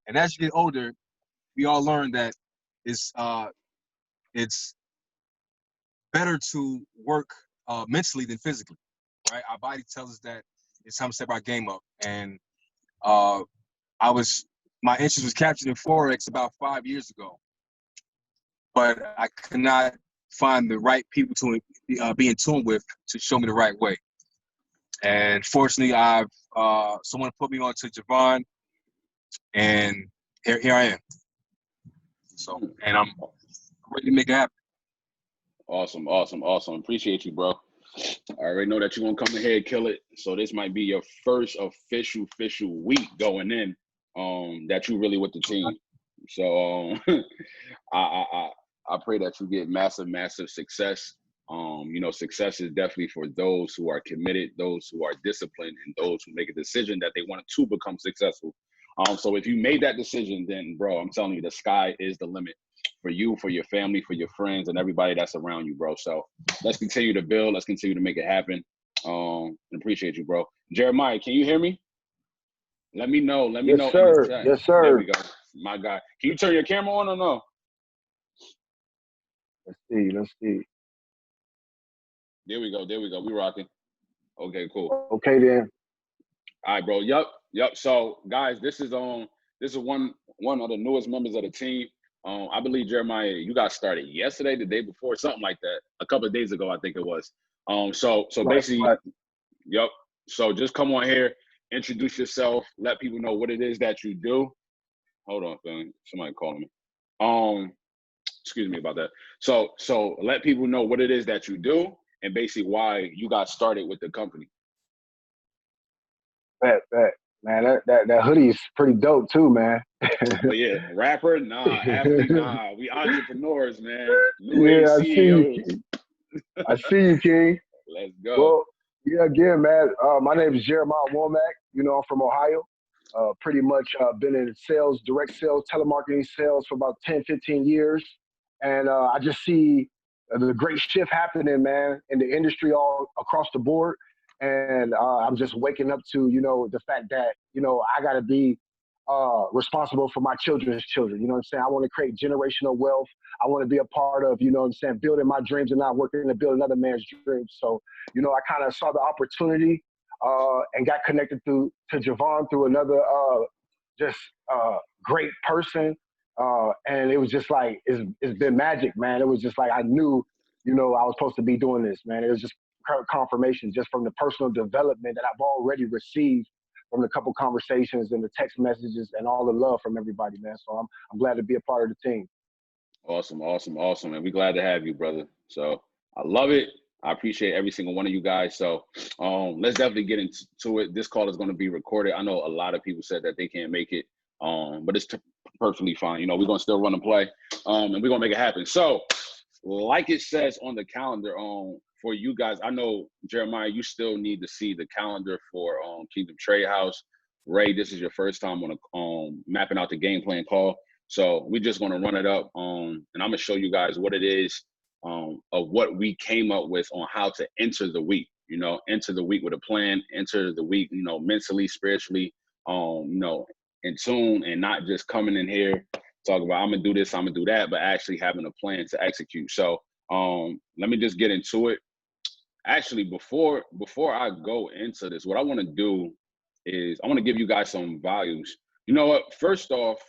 And as you get older, we all learn that it's uh, it's better to work mentally than physically, right? Our body tells us that it's time to step our game up. And uh, I was my interest was captured in forex about 5 years ago, but I could not find the right people to be in tune with to show me the right way. And fortunately, I've someone put me on to Javon, and here I am. So, and I'm ready to make it happen. Awesome, awesome, awesome. Appreciate you, bro. I already know that you're gonna come in here and kill it. So this might be your first official week going in. That you really with the team. So I, I I I pray that you get massive success. Success is definitely for those who are committed, those who are disciplined, and those who make a decision that they want to become successful. So if you made that decision, then bro, I'm telling you, the sky is the limit for you, for your family, for your friends, and everybody that's around you, bro. So let's continue to build. Let's continue to make it happen. And appreciate you, bro. Jeremiah, can you hear me? Let me know. Let me Yes, know in the sir. chat. Yes, There sir. we go. My guy. Can you turn your camera on or no? Let's see. Let's see. There we go. There we go. We rocking. Okay, cool. Okay, then. All right, bro. Yep. So, guys, this is one of the newest members of the team. I believe Jeremiah, you got started yesterday, the day before, something like that. A couple of days ago, I think it was. So basically, Right. yep. So just come on here, introduce yourself, let people know what it is that you do. Hold on, fam. Somebody calling me. Excuse me about that. So let people know what it is that you do and basically why you got started with the company. Bet. Man, that hoodie is pretty dope too, man. Oh yeah, rapper? Nah, athlete? Nah. We entrepreneurs, man. New age Yeah, I see you. CEOs. I see you, King. Let's go. Well, yeah, again, man. My name is Jeremiah Womack. I'm from Ohio. Pretty much been in sales, direct sales, telemarketing sales for about 10, 15 years. And I just see the great shift happening, man, in the industry all across the board. And I'm just waking up to, the fact that, I got to be responsible for my children's children. You know what I'm saying? I want to create generational wealth. I want to be a part of, building my dreams and not working to build another man's dreams. So, I kind of saw the opportunity and got connected to Javon through another just great person. And it was just like, it's been magic, man. It was just like, I knew, I was supposed to be doing this, man. It was just confirmation just from the personal development that I've already received from the couple conversations and the text messages and all the love from everybody, man. So I'm glad to be a part of the team. Awesome. And we're glad to have you, brother. So I love it. I appreciate every single one of you guys. So let's definitely get into it. This call is going to be recorded. I know a lot of people said that they can't make it, but it's perfectly fine. We're going to still run and play, and we're going to make it happen. So like it says on the calendar, for you guys, I know, Jeremiah, you still need to see the calendar for Kingdom Trade House. Ray, this is your first time on a mapping out the game plan call. So we're just going to run it up, and I'm going to show you guys what it is of what we came up with on how to enter the week. Enter the week with a plan, enter the week, mentally, spiritually, in tune, and not just coming in here talk about I'm gonna do this, I'm gonna do that, but actually having a plan to execute. So let me just get into it. Actually, before I go into this, what I want to do is I want to give you guys some values. You know what? First off,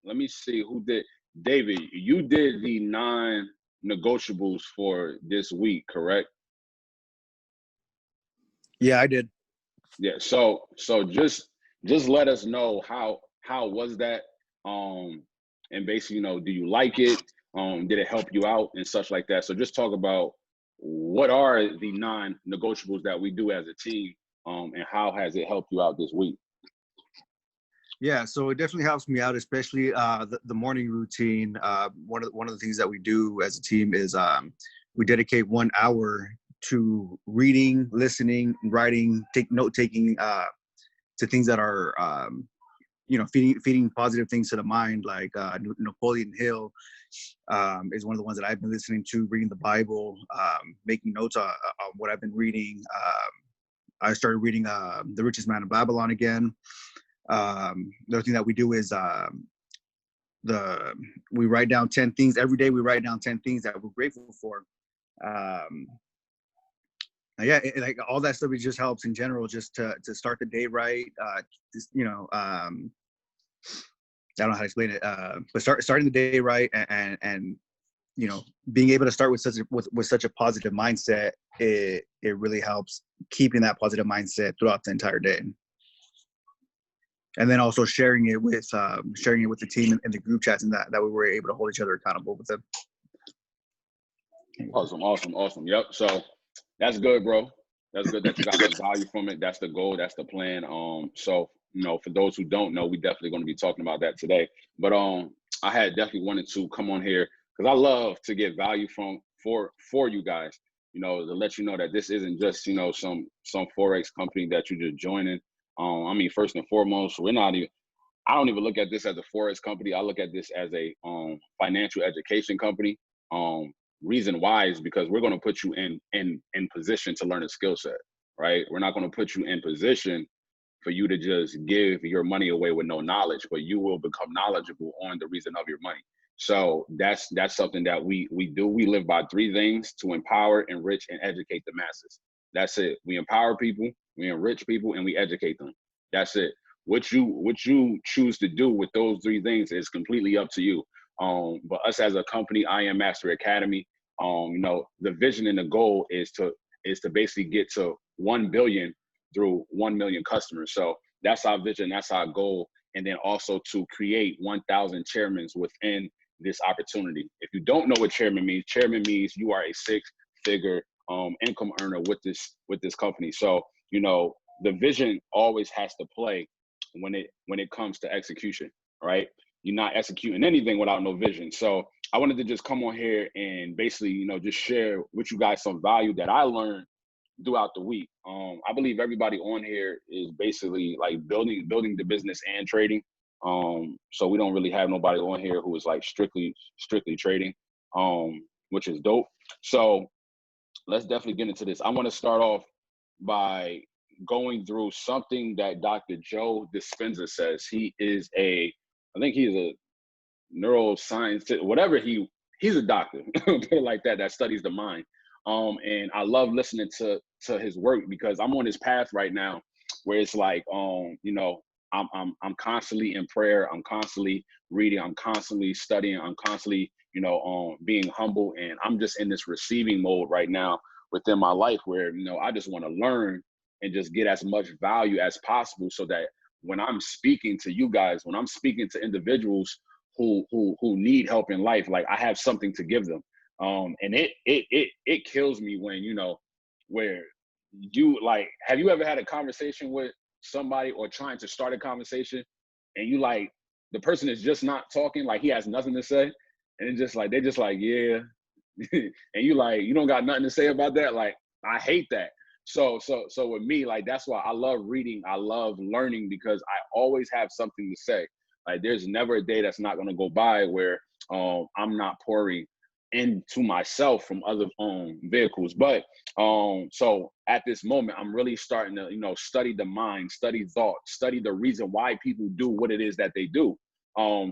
let me see who did. David, you did the non-negotiables for this week, correct? Yeah, I did. Yeah. So just let us know how was that, and basically, do you like it? Did it help you out and such like that? So just talk about what are the non-negotiables that we do as a team, and how has it helped you out this week? Yeah, so it definitely helps me out, especially the morning routine. One of the things that we do as a team is we dedicate 1 hour to reading, listening, writing, note taking to things that are feeding positive things to the mind. Like Napoleon Hill is one of the ones that I've been listening to, reading the Bible, making notes on what I've been reading. I started reading The Richest Man in Babylon again. The other thing that we do is we write down 10 things every day. We write down 10 things that we're grateful for. Yeah, like all that stuff, it just helps in general, just to start the day right. Just, you know, I don't know how to explain it, but starting the day right, and you know, being able to start with such a positive mindset, it really helps keeping that positive mindset throughout the entire day. And then also sharing it with the team in the group chats, and that we were able to hold each other accountable with them. Awesome. Yep. So that's good, bro. That's good that you got some value from it. That's the goal. That's the plan. So, you know, for those who don't know, we definitely going to be talking about that today. But I had definitely wanted to come on here because I love to get value for you guys. You know, to let you know that this isn't just, you know, some Forex company that you're just joining. I mean, first and foremost, I don't even look at this as a Forex company. I look at this as a financial education company. Reason why is because we're going to put you in position to learn a skill set, right? We're not going to put you in position for you to just give your money away with no knowledge, but you will become knowledgeable on the reason of your money. So that's something that we do. We live by 3 things: to empower, enrich, and educate the masses. That's it. We empower people, we enrich people, and we educate them. That's it. What you choose to do with those 3 things is completely up to you. But us as a company, I Am Mastery Academy, you know, the vision and the goal is to basically get to 1 billion through 1 million customers. So that's our vision, that's our goal. And then also to create 1,000 chairmen within this opportunity. If you don't know what chairman means you are a 6-figure income earner with this company. So, you know, the vision always has to play when it comes to execution, right? You're not executing anything without no vision. So I wanted to just come on here and basically, you know, just share with you guys some value that I learned throughout the week. I believe everybody on here is basically like building the business and trading. So we don't really have nobody on here who is like strictly trading, which is dope. So let's definitely get into this. I want to start off by going through something that Dr. Joe Dispenza says. I think he's a neuroscience, whatever he's a doctor, put it like that studies the mind. And I love listening to his work because I'm on this path right now where it's like, you know, I'm constantly in prayer, I'm constantly reading, I'm constantly studying, I'm constantly, you know, being humble, and I'm just in this receiving mode right now within my life where, you know, I just want to learn and just get as much value as possible so that when I'm speaking to you guys, when I'm speaking to individuals who need help in life, like I have something to give them. And it kills me when, you know, where you like, have you ever had a conversation with somebody or trying to start a conversation and you like, the person is just not talking, like he has nothing to say, and it's just like, they're just like, yeah. And you like, you don't got nothing to say about that? Like, I hate that. So with me, like, that's why I love reading, I love learning, because I always have something to say. Like, there's never a day that's not going to go by where I'm not pouring into myself from other vehicles. But so at this moment, I'm really starting to, you know, study the mind, study thought, study the reason why people do what it is that they do.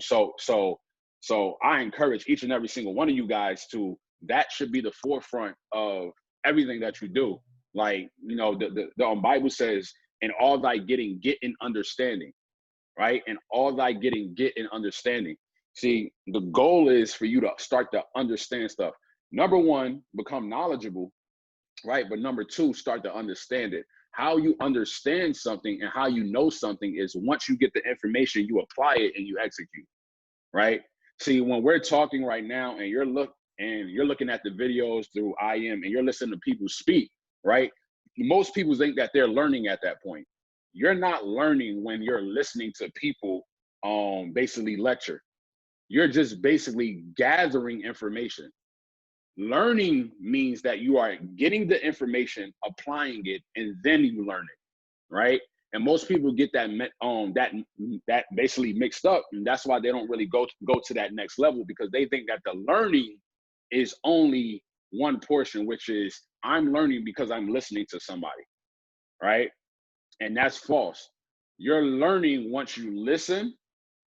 So I encourage each and every single one of you guys to, that should be the forefront of everything that you do. Like, you know, the Bible says, in all thy getting, get in understanding, right? And all thy getting, get in understanding. See, the goal is for you to start to understand stuff. Number 1, become knowledgeable, right? But number 2, start to understand it. How you understand something and how you know something is once you get the information, you apply it and you execute, right? See, when we're talking right now and you're looking at the videos through IM and you're listening to people speak, right? Most people think that they're learning at that point. You're not learning when you're listening to people basically lecture. You're just basically gathering information. Learning means that you are getting the information, applying it, and then you learn it, right? And most people get that that basically mixed up, and that's why they don't really go to that next level, because they think that the learning is only one portion, which is I'm learning because I'm listening to somebody, right? And that's false. You're learning once you listen,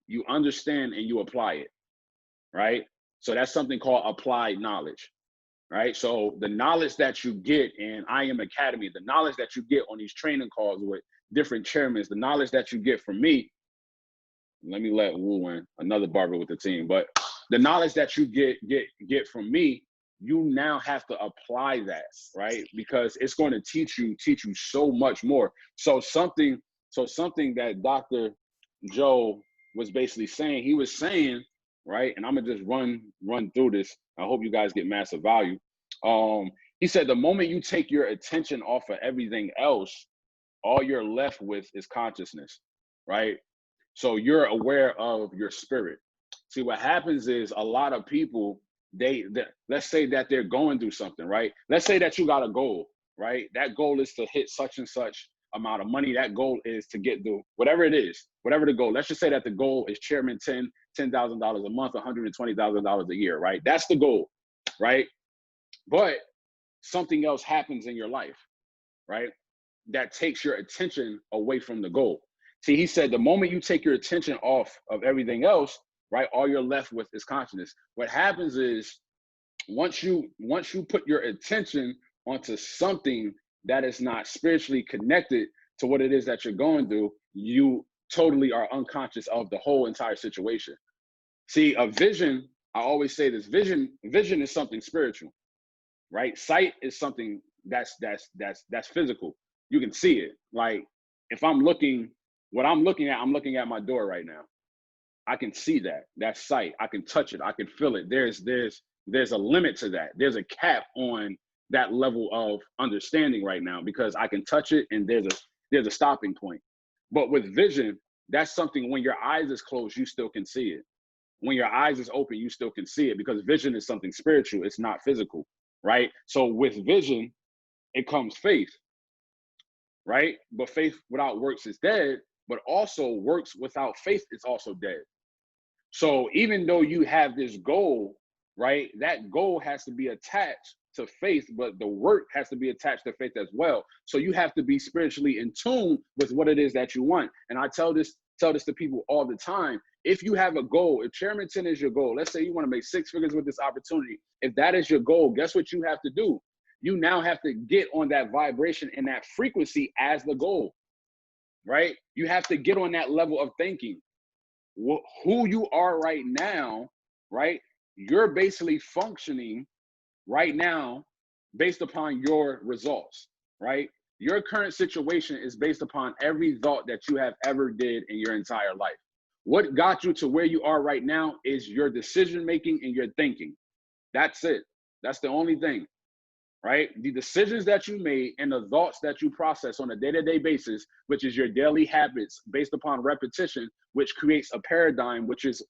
you understand, and you apply it, right? So that's something called applied knowledge, right? So the knowledge that you get in I Am Academy, the knowledge that you get on these training calls with different chairmen, the knowledge that you get from me, let me let Wu in, another barber with the team, but the knowledge that you get from me, you now have to apply that, right? Because it's going to teach you so much more. So something that Dr. Joe was basically saying, he was saying, right? And I'm gonna just run through this. I hope you guys get massive value. He said the moment you take your attention off of everything else, all you're left with is consciousness, right? So you're aware of your spirit. See, what happens is a lot of people, let's say that they're going through something, right? Let's say that you got a goal, right? That goal is to hit such and such amount of money. That goal is to get the, whatever it is, whatever the goal. Let's just say that the goal is chairman $10,000 a month, $120,000 a year, right? That's the goal, right? But something else happens in your life, right? That takes your attention away from the goal. See, he said the moment you take your attention off of everything else, right, all you're left with is consciousness. What happens is once you put your attention onto something that is not spiritually connected to what it is that you're going through, you totally are unconscious of the whole entire situation. See, a vision, I always say this, vision is something spiritual, right? Sight is something that's physical. You can see it. Like if I'm looking, what I'm looking at my door right now. I can see that. That's sight. I can touch it. I can feel it. There's a limit to that. There's a cap on that level of understanding right now because I can touch it and there's a stopping point. But with vision, that's something when your eyes is closed, you still can see it. When your eyes is open, you still can see it because vision is something spiritual. It's not physical, right? So with vision, it comes faith, right? But faith without works is dead, but also works without faith is also dead. So even though you have this goal, right, that goal has to be attached to faith, but the work has to be attached to faith as well. So you have to be spiritually in tune with what it is that you want. And I tell this to people all the time. If you have a goal, if Chairman 10 is your goal, let's say you want to make 6 figures with this opportunity. If that is your goal, guess what you have to do? You now have to get on that vibration and that frequency as the goal, right? You have to get on that level of thinking. Who you are right now, right? You're basically functioning right now based upon your results, right? Your current situation is based upon every thought that you have ever did in your entire life. What got you to where you are right now is your decision making and your thinking. That's it. That's the only thing, right? The decisions that you made and the thoughts that you process on a day-to-day basis, which is your daily habits based upon repetition, which creates a paradigm, which is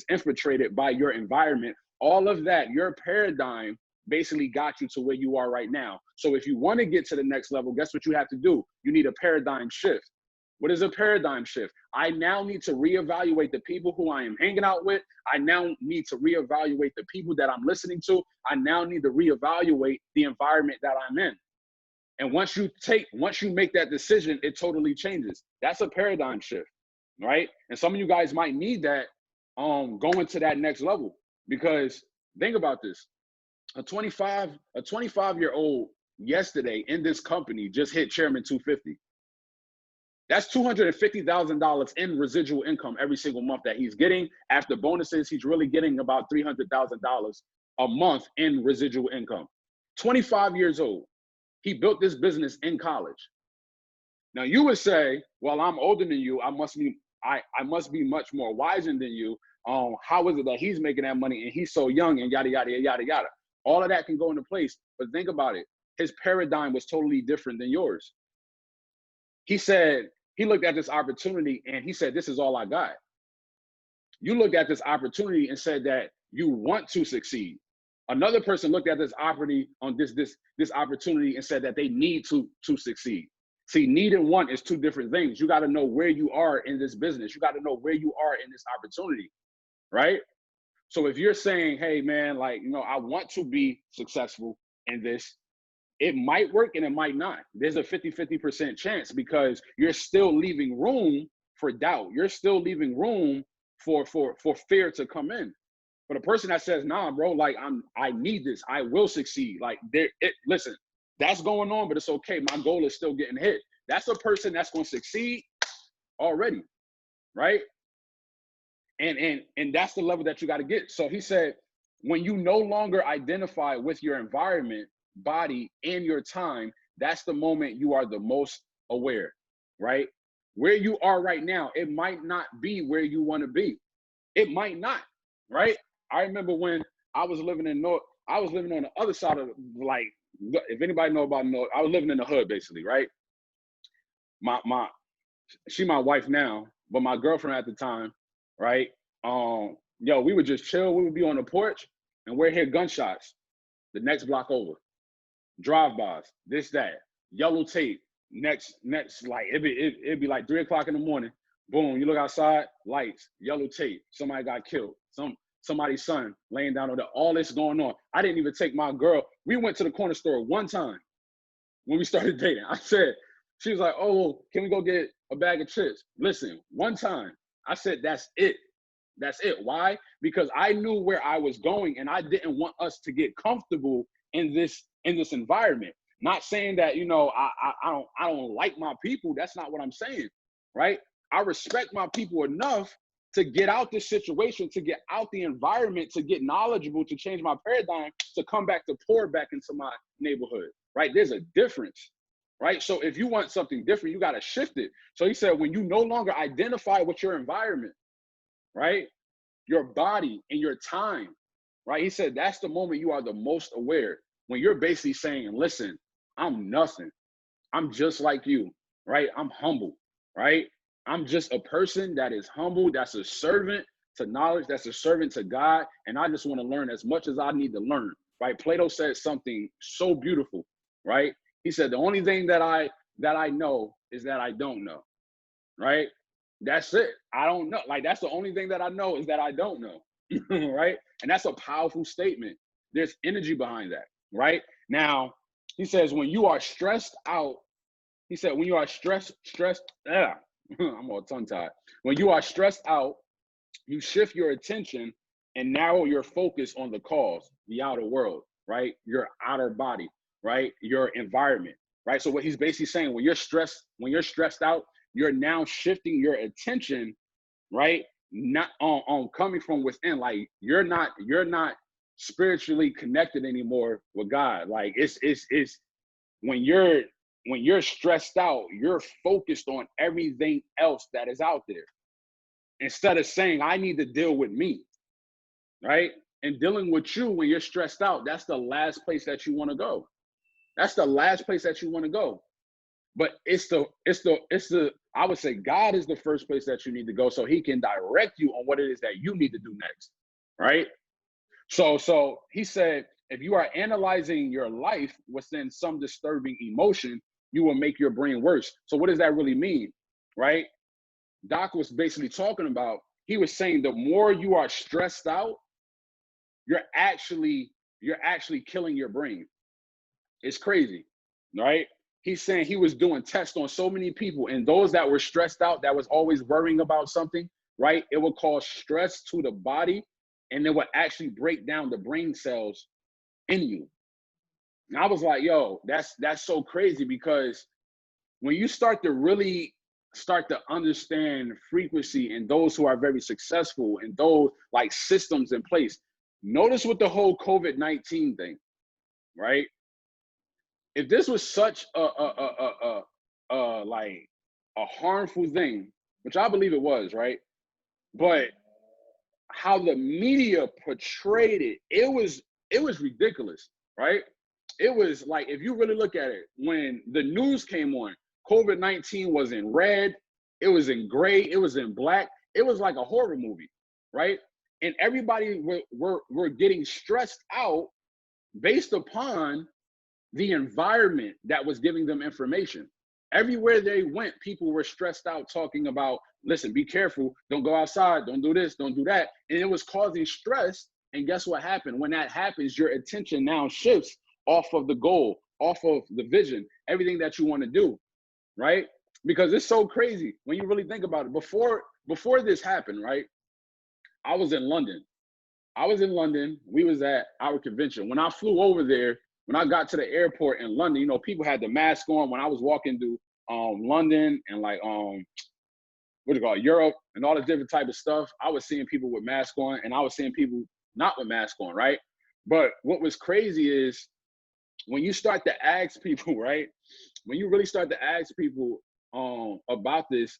infiltrated by your environment. All of that, your paradigm basically got you to where you are right now. So if you want to get to the next level, guess what you have to do? You need a paradigm shift. What is a paradigm shift? I now need to reevaluate the people who I am hanging out with. I now need to reevaluate the people that I'm listening to. I now need to reevaluate the environment that I'm in. And once you make that decision, it totally changes. That's a paradigm shift, right? And some of you guys might need that going to that next level. Because think about this. A 25-year-old yesterday in this company just hit Chairman 250. That's $250,000 in residual income every single month that he's getting. After bonuses, he's really getting about $300,000 a month in residual income. 25 years old. He built this business in college. Now you would say, well, I'm older than you. I must be much more wiser than you. How is it that he's making that money and he's so young and yada, yada, yada, yada. All of that can go into place. But think about it. His paradigm was totally different than yours. He said, he looked at this opportunity and he said, this is all I got. You looked at this opportunity and said that you want to succeed. Another person looked at this opportunity and said that they need to succeed. See, need and want is two different things. You got to know where you are in this business. You got to know where you are in this opportunity, right? So if you're saying, hey man, like, I want to be successful in this, it might work and it might not. There's a 50% chance because you're still leaving room for doubt. You're still leaving room for fear to come in. But a person that says, nah, bro, like I need this, I will succeed. Like listen, that's going on, but it's okay. My goal is still getting hit. That's a person that's going to succeed already, right? And that's the level that you got to get. So he said, when you no longer identify with your environment, body, and your time, that's the moment you are the most aware, right? Where you are right now, it might not be where you want to be. It might not, right? I remember when I was living in North, I was living on the other side of, like, if anybody know about North, I was living in the hood basically, right? She my wife now, but my girlfriend at the time, right? Yo, we would just chill. We would be on the porch and we'd hear gunshots the next block over, drive-bys, this, that, yellow tape, next, like it'd be like 3 o'clock in the morning. Boom, you look outside, lights, yellow tape, somebody got killed. Somebody's son laying down on all this going on. I didn't even take my girl. We went to the corner store one time when we started dating. I said, she was like, oh, can we go get a bag of chips? Listen, one time, I said, that's it. That's it. Why? Because I knew where I was going and I didn't want us to get comfortable in this environment. Not saying that, you know, I don't like my people. That's not what I'm saying, right? I respect my people enough to get out this situation, to get out the environment, to get knowledgeable, to change my paradigm, to come back, to pour back into my neighborhood, right? There's a difference, right? So if you want something different, you got to shift it. So he said, when you no longer identify with your environment, right? Your body and your time, right? He said, that's the moment you are the most aware. When you're basically saying, listen, I'm nothing. I'm just like you, right? I'm humble, right? I'm just a person that is humble, that's a servant to knowledge, that's a servant to God, and I just want to learn as much as I need to learn, right? Plato said something so beautiful, right? He said, the only thing that I know is that I don't know, right? That's it. I don't know. Like, that's the only thing that I know is that I don't know, right? And that's a powerful statement. There's energy behind that, right? Now, he says, when you are stressed out, he said, when you are I'm all tongue-tied. When you are stressed out, you shift your attention and narrow your focus on the cause, the outer world, right? Your outer body, right? Your environment, right? So what he's basically saying, when you're stressed out, you're now shifting your attention, right? Not on coming from within. Like you're not spiritually connected anymore with God. Like it's when you're stressed out, you're focused on everything else that is out there. Instead of saying, I need to deal with me, right? And dealing with you when you're stressed out, that's the last place that you want to go. That's the last place that you want to go. But it's the I would say God is the first place that you need to go so he can direct you on what it is that you need to do next, right? So he said, if you are analyzing your life within some disturbing emotion, you will make your brain worse. So what does that really mean, right? Doc was basically talking about, he was saying the more you are stressed out, you're actually killing your brain. It's crazy, right? He's saying he was doing tests on so many people, and those that were stressed out, that was always worrying about something, right? It would cause stress to the body, and it would actually break down the brain cells in you. And I was like, yo, that's so crazy, because when you start to understand frequency and those who are very successful and those like systems in place, notice with the whole COVID-19 thing, right? If this was such a harmful thing, which I believe it was, right? But how the media portrayed it, it was ridiculous, right? It was like, if you really look at it, when the news came on, COVID-19 was in red, it was in gray, it was in black. It was like a horror movie, right? And everybody were getting stressed out based upon the environment that was giving them information. Everywhere they went, people were stressed out talking about, listen, be careful, don't go outside, don't do this, don't do that. And it was causing stress. And guess what happened? When that happens, your attention now shifts off of the goal, off of the vision, everything that you want to do, right? Because it's so crazy when you really think about it. Before this happened, right? I was in London. We was at our convention. When I flew over there, when I got to the airport in London, you know, people had the mask on. When I was walking through London and like what do you call it, Europe and all the different type of stuff, I was seeing people with masks on, and I was seeing people not with masks on, right? But what was crazy is when you start to ask people, right? When you really start to ask people about this,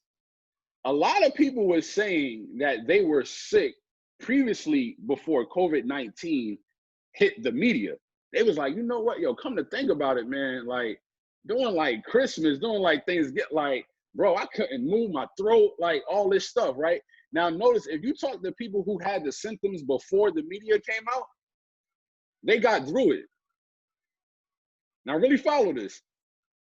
a lot of people were saying that they were sick previously before COVID-19 hit the media. They was like, you know what, yo, come to think about it, man, like doing like Christmas, doing like things get like, bro, I couldn't move my throat, like all this stuff, right? Now notice, if you talk to people who had the symptoms before the media came out, they got through it. Now really follow this.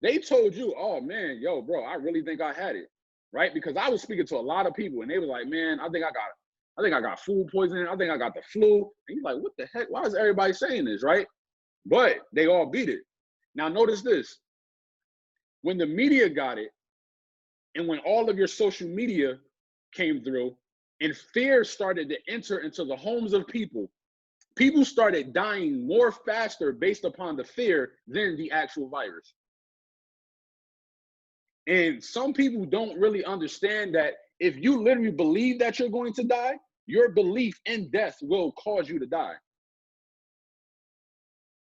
They told you, oh man, yo, bro, I really think I had it, right? Because I was speaking to a lot of people and they were like, man, I think I got food poisoning. I think I got the flu. And you're like, what the heck? Why is everybody saying this, right? But they all beat it. Now notice this. When the media got it, and when all of your social media came through, and fear started to enter into the homes of people, people started dying more faster based upon the fear than the actual virus. And some people don't really understand that if you literally believe that you're going to die, your belief in death will cause you to die.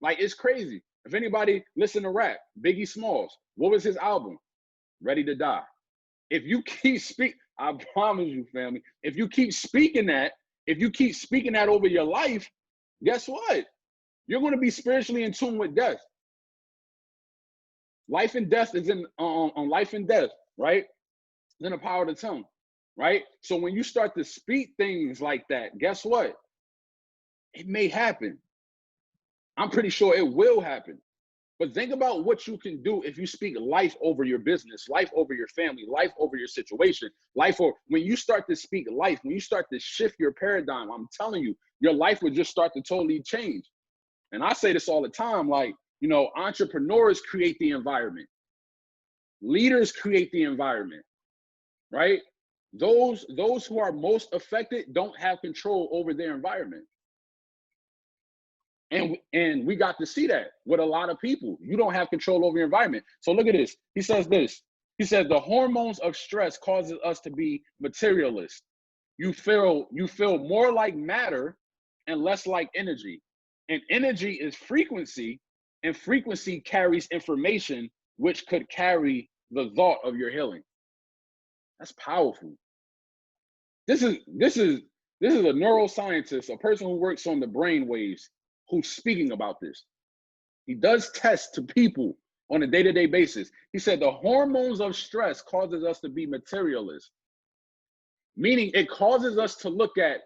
Like, it's crazy. If anybody listen to rap, Biggie Smalls, what was his album? Ready to Die. If you keep speaking, I promise you, family, if you keep speaking that over your life, guess what? You're going to be spiritually in tune with death. Life and death is on life and death, right? It's in the power of the tongue, right? So when you start to speak things like that, guess what? It may happen. I'm pretty sure it will happen. But think about what you can do if you speak life over your business, life over your family, life over your situation, life over, when you start to speak life, when you start to shift your paradigm, I'm telling you, your life will just start to totally change. And I say this all the time, like, you know, entrepreneurs create the environment. Leaders create the environment, right? Those who are most affected don't have control over their environment. And we got to see that with a lot of people. You don't have control over your environment. So look at this. He says this. He says the hormones of stress causes us to be materialist. You feel more like matter and less like energy. And energy is frequency, and frequency carries information, which could carry the thought of your healing. That's powerful. This is a neuroscientist, a person who works on the brain waves, who's speaking about this. He does tests to people on a day-to-day basis. He said the hormones of stress causes us to be materialists, meaning it causes us to look at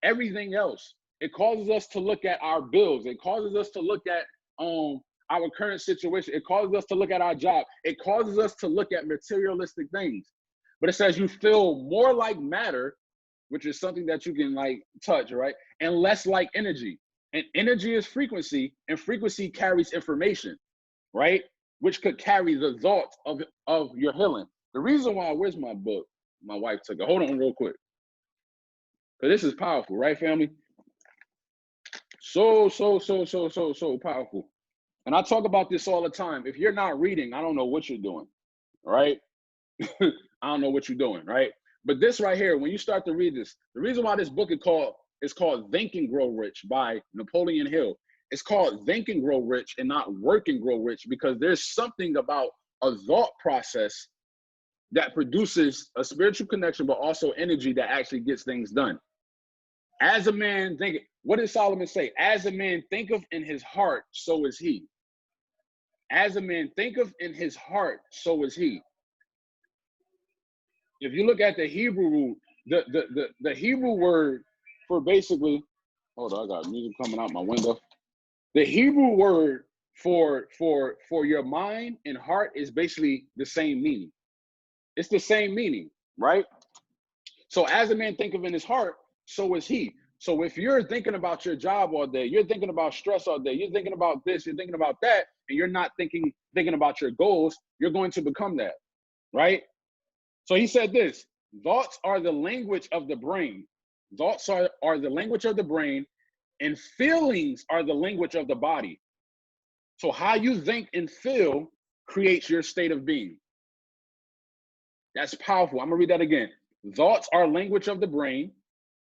everything else. It causes us to look at our bills. It causes us to look at our current situation. It causes us to look at our job. It causes us to look at materialistic things. But it says you feel more like matter, which is something that you can like touch, right? And less like energy. And energy is frequency, and frequency carries information, right? Which could carry the thoughts of your healing. The reason why, where's my book? My wife took it. Hold on real quick. Because this is powerful, right, family? So powerful. And I talk about this all the time. If you're not reading, I don't know what you're doing, right? I don't know what you're doing, right? But this right here, when you start to read this, the reason why this book is called Think and Grow Rich by Napoleon Hill. It's called Think and Grow Rich and not Work and Grow Rich, because there's something about a thought process that produces a spiritual connection, but also energy that actually gets things done. As a man thinketh, what did Solomon say? As a man thinketh in his heart, so is he. As a man thinketh in his heart, so is he. If you look at the Hebrew root, the Hebrew word for basically, hold on, I got music coming out my window. The Hebrew word for your mind and heart is basically the same meaning. It's the same meaning, right? So as a man thinketh in his heart, so is he. So if you're thinking about your job all day, you're thinking about stress all day, you're thinking about this, you're thinking about that, and you're not thinking about your goals, you're going to become that, right? So he said this: thoughts are the language of the brain. Thoughts are the language of the brain, and feelings are the language of the body. So how you think and feel creates your state of being. That's powerful. I'm gonna read that again. Thoughts are language of the brain,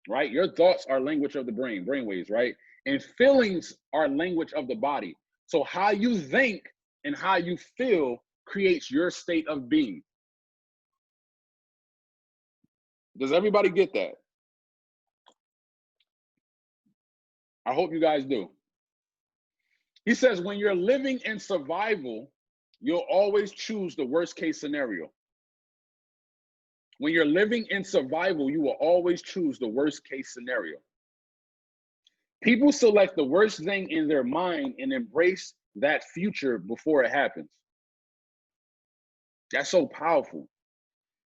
right? Your thoughts are language of the brain, brainwaves, right? And feelings are language of the body. So how you think and how you feel creates your state of being. Does everybody get that? I hope you guys do. He says, when you're living in survival, you'll always choose the worst case scenario. When you're living in survival, you will always choose the worst case scenario. People select the worst thing in their mind and embrace that future before it happens. That's so powerful.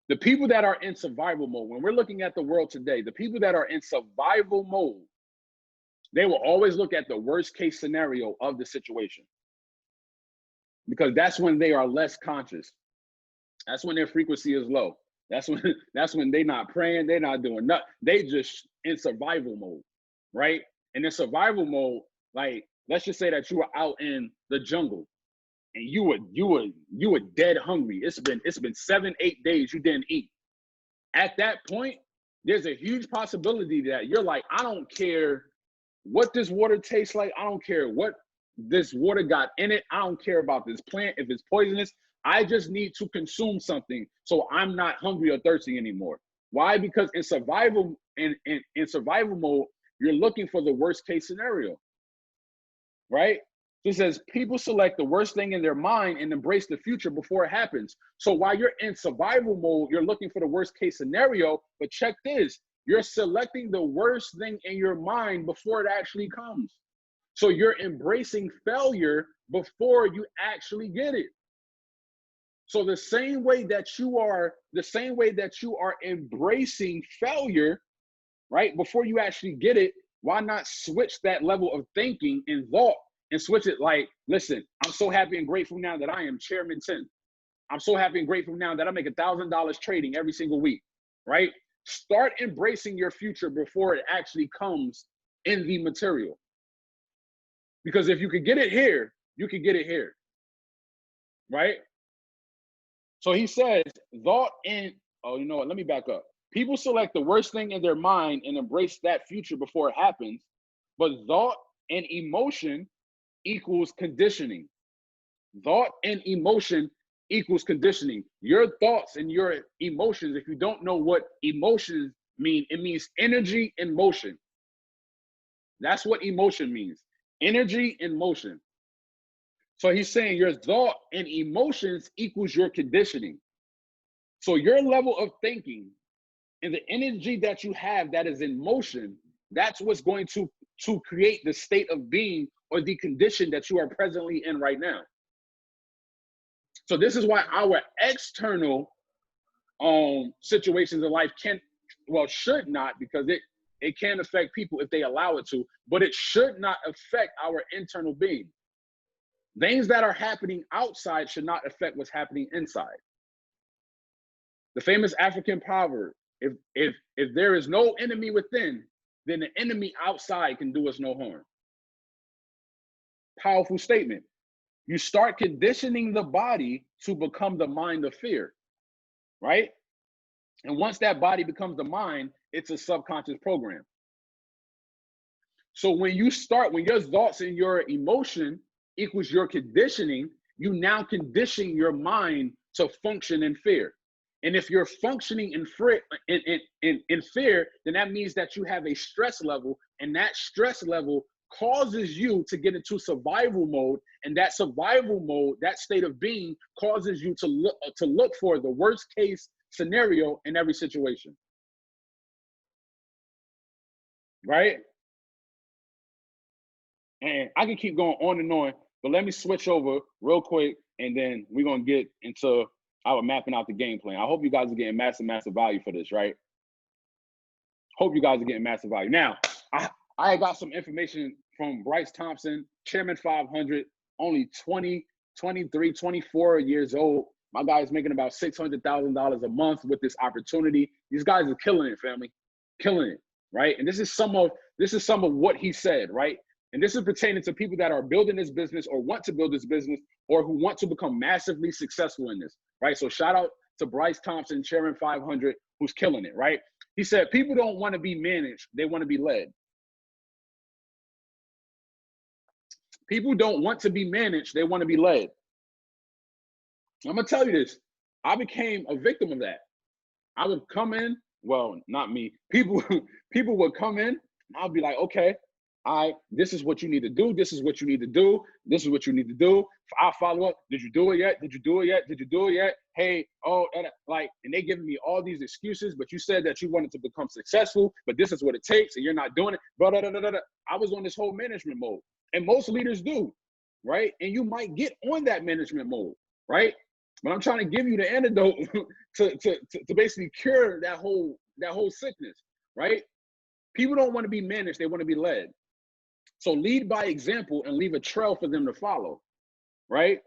The people that are in survival mode, when we're looking at the world today, the people that are in survival mode, they will always look at the worst case scenario of the situation, because that's when they are less conscious. That's when their frequency is low. That's when they're not praying, they're not doing nothing. They just in survival mode, right? And in survival mode, like, let's just say that you were out in the jungle and you were dead hungry. It's been 7-8 days you didn't eat. At that point, there's a huge possibility that you're like, I don't care what this water tastes like. I don't care what this water got in it. I don't care about this plant, if it's poisonous. I just need to consume something so I'm not hungry or thirsty anymore. Why? Because in survival, in survival mode, you're looking for the worst case scenario, right? So it says people select the worst thing in their mind and embrace the future before it happens. So while you're in survival mode, you're looking for the worst case scenario, but check this, you're selecting the worst thing in your mind before it actually comes. So you're embracing failure before you actually get it. So the same way that you are embracing failure, right, before you actually get it, why not switch that level of thinking and thought and switch it like, listen, I'm so happy and grateful now that I am Chairman 10. I'm so happy and grateful now that I make $1,000 trading every single week, right? Start embracing your future before it actually comes in the material. Because if you could get it here, you could get it here, right? So he says, thought and, oh, you know what, let me back up. People select the worst thing in their mind and embrace that future before it happens, but thought and emotion equals conditioning. Thought and emotion equals conditioning. Your thoughts and your emotions, if you don't know what emotions mean, it means energy and motion. That's what emotion means, energy and motion. So he's saying your thought and emotions equals your conditioning. So your level of thinking and the energy that you have that is in motion, that's what's going to create the state of being or the condition that you are presently in right now. So this is why our external situations in life should not, because it can affect people if they allow it to, but it should not affect our internal being. Things that are happening outside should not affect what's happening inside. The famous African proverb, if there is no enemy within, then the enemy outside can do us no harm. Powerful statement. You start conditioning the body to become the mind of fear, right? And once that body becomes the mind, it's a subconscious program. So when your thoughts and your emotion equals your conditioning, you now condition your mind to function in fear. And if you're functioning in fear, then that means that you have a stress level, and that stress level causes you to get into survival mode, and that survival mode, that state of being, causes you to look for the worst case scenario in every situation, right? And I can keep going on and on, but let me switch over real quick, and then we're going to get into our mapping out the game plan. I hope you guys are getting massive value for this, right? Hope you guys are getting massive value. Now, I got some information from Bryce Thompson, Chairman 500, only 20, 23, 24 years old. My guy is making about $600,000 a month with this opportunity. These guys are killing it, family, killing it, right? And this is some of what he said, right? And this is pertaining to people that are building this business or want to build this business or who want to become massively successful in this, right? So shout out to Bryce Thompson, Chairman 500, who's killing it, right? He said, people don't want to be managed, they want to be led. People don't want to be managed, they want to be led. I'm gonna tell you this, I became a victim of that. I would come in, well, not me, people would come in, and I'll be like, okay, this is what you need to do, this is what you need to do, this is what you need to do. I'll follow up. Did you do it yet? Did you do it yet? Did you do it yet? Hey, oh, like, and they giving me all these excuses, but you said that you wanted to become successful, but this is what it takes, and you're not doing it. Blah, blah, blah, blah, blah. I was on this whole management mode, and most leaders do, right? And you might get on that management mode, right? But I'm trying to give you the antidote to basically cure that whole sickness, right? People don't want to be managed, they want to be led. So lead by example and leave a trail for them to follow, right?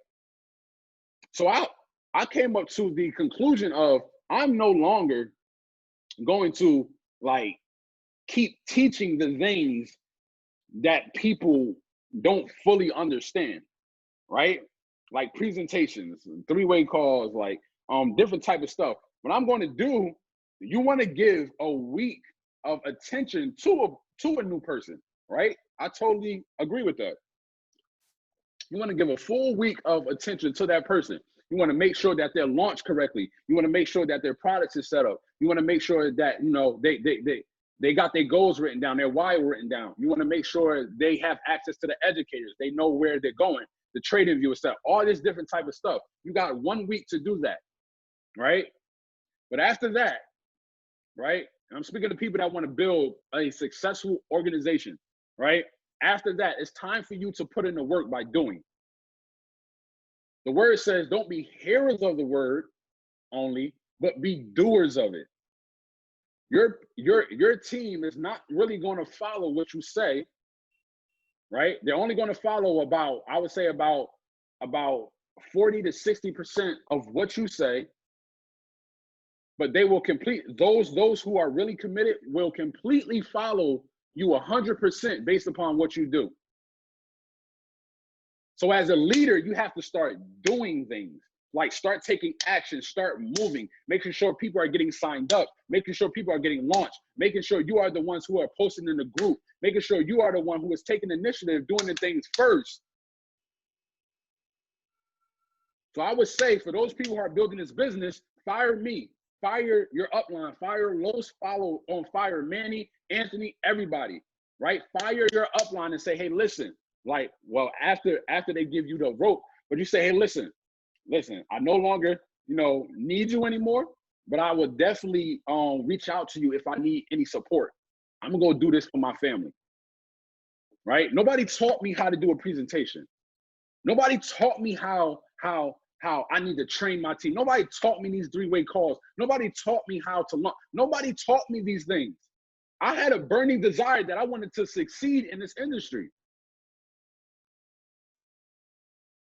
So I came up to the conclusion of I'm no longer going to like keep teaching the things that people don't fully understand, right? Like presentations, three-way calls, like different type of stuff. What I'm going to do, you want to give a week of attention to a new person, right? I totally agree with that. You want to give a full week of attention to that person. You want to make sure that they're launched correctly. You want to make sure that their products is set up. You want to make sure that, you know, they got their goals written down, their why written down. You want to make sure they have access to the educators. They know where they're going, the trading view stuff, all this different type of stuff. You got 1 week to do that, right? But after that, right? And I'm speaking to people that want to build a successful organization, right? After that, it's time for you to put in the work by doing. The word says, don't be hearers of the word only, but be doers of it. Your team is not really going to follow what you say, right? They're only going to follow about, I would say about 40 to 60% of what you say, but they will complete, those who are really committed will completely follow you 100% based upon what you do. So as a leader, you have to start doing things, like start taking action, start moving, making sure people are getting signed up, making sure people are getting launched, making sure you are the ones who are posting in the group, making sure you are the one who is taking initiative, doing the things first. So I would say for those people who are building this business, fire me, fire your upline, fire Los, follow on fire Manny, Anthony, everybody, right? Fire your upline and say, hey, listen, like, well, after they give you the rope, but you say, hey, listen, I no longer, need you anymore, but I would definitely reach out to you if I need any support. I'm gonna go do this for my family, right? Nobody taught me how to do a presentation. Nobody taught me how I need to train my team. Nobody taught me these three-way calls. Nobody taught me how to launch. Nobody taught me these things. I had a burning desire that I wanted to succeed in this industry.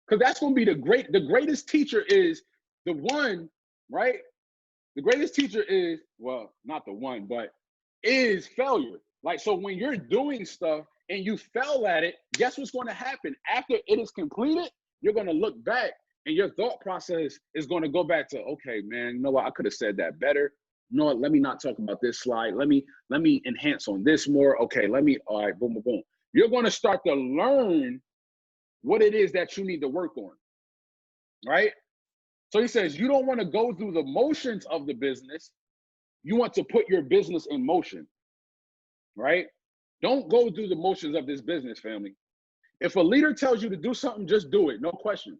Because that's going to be the greatest teacher is the one, right? The greatest teacher is, well, not the one, but is failure. Like, so when you're doing stuff and you fail at it, guess what's going to happen? After it is completed, you're going to look back and your thought process is going to go back to, okay, man, you know what? I could have said that better. You know what? Let me not talk about this slide. Let me enhance on this more. Okay, all right, boom, boom, boom. You're going to start to learn what it is that you need to work on, right? So he says, you don't want to go through the motions of the business. You want to put your business in motion, right? Don't go through the motions of this business, family. If a leader tells you to do something, just do it, no questions.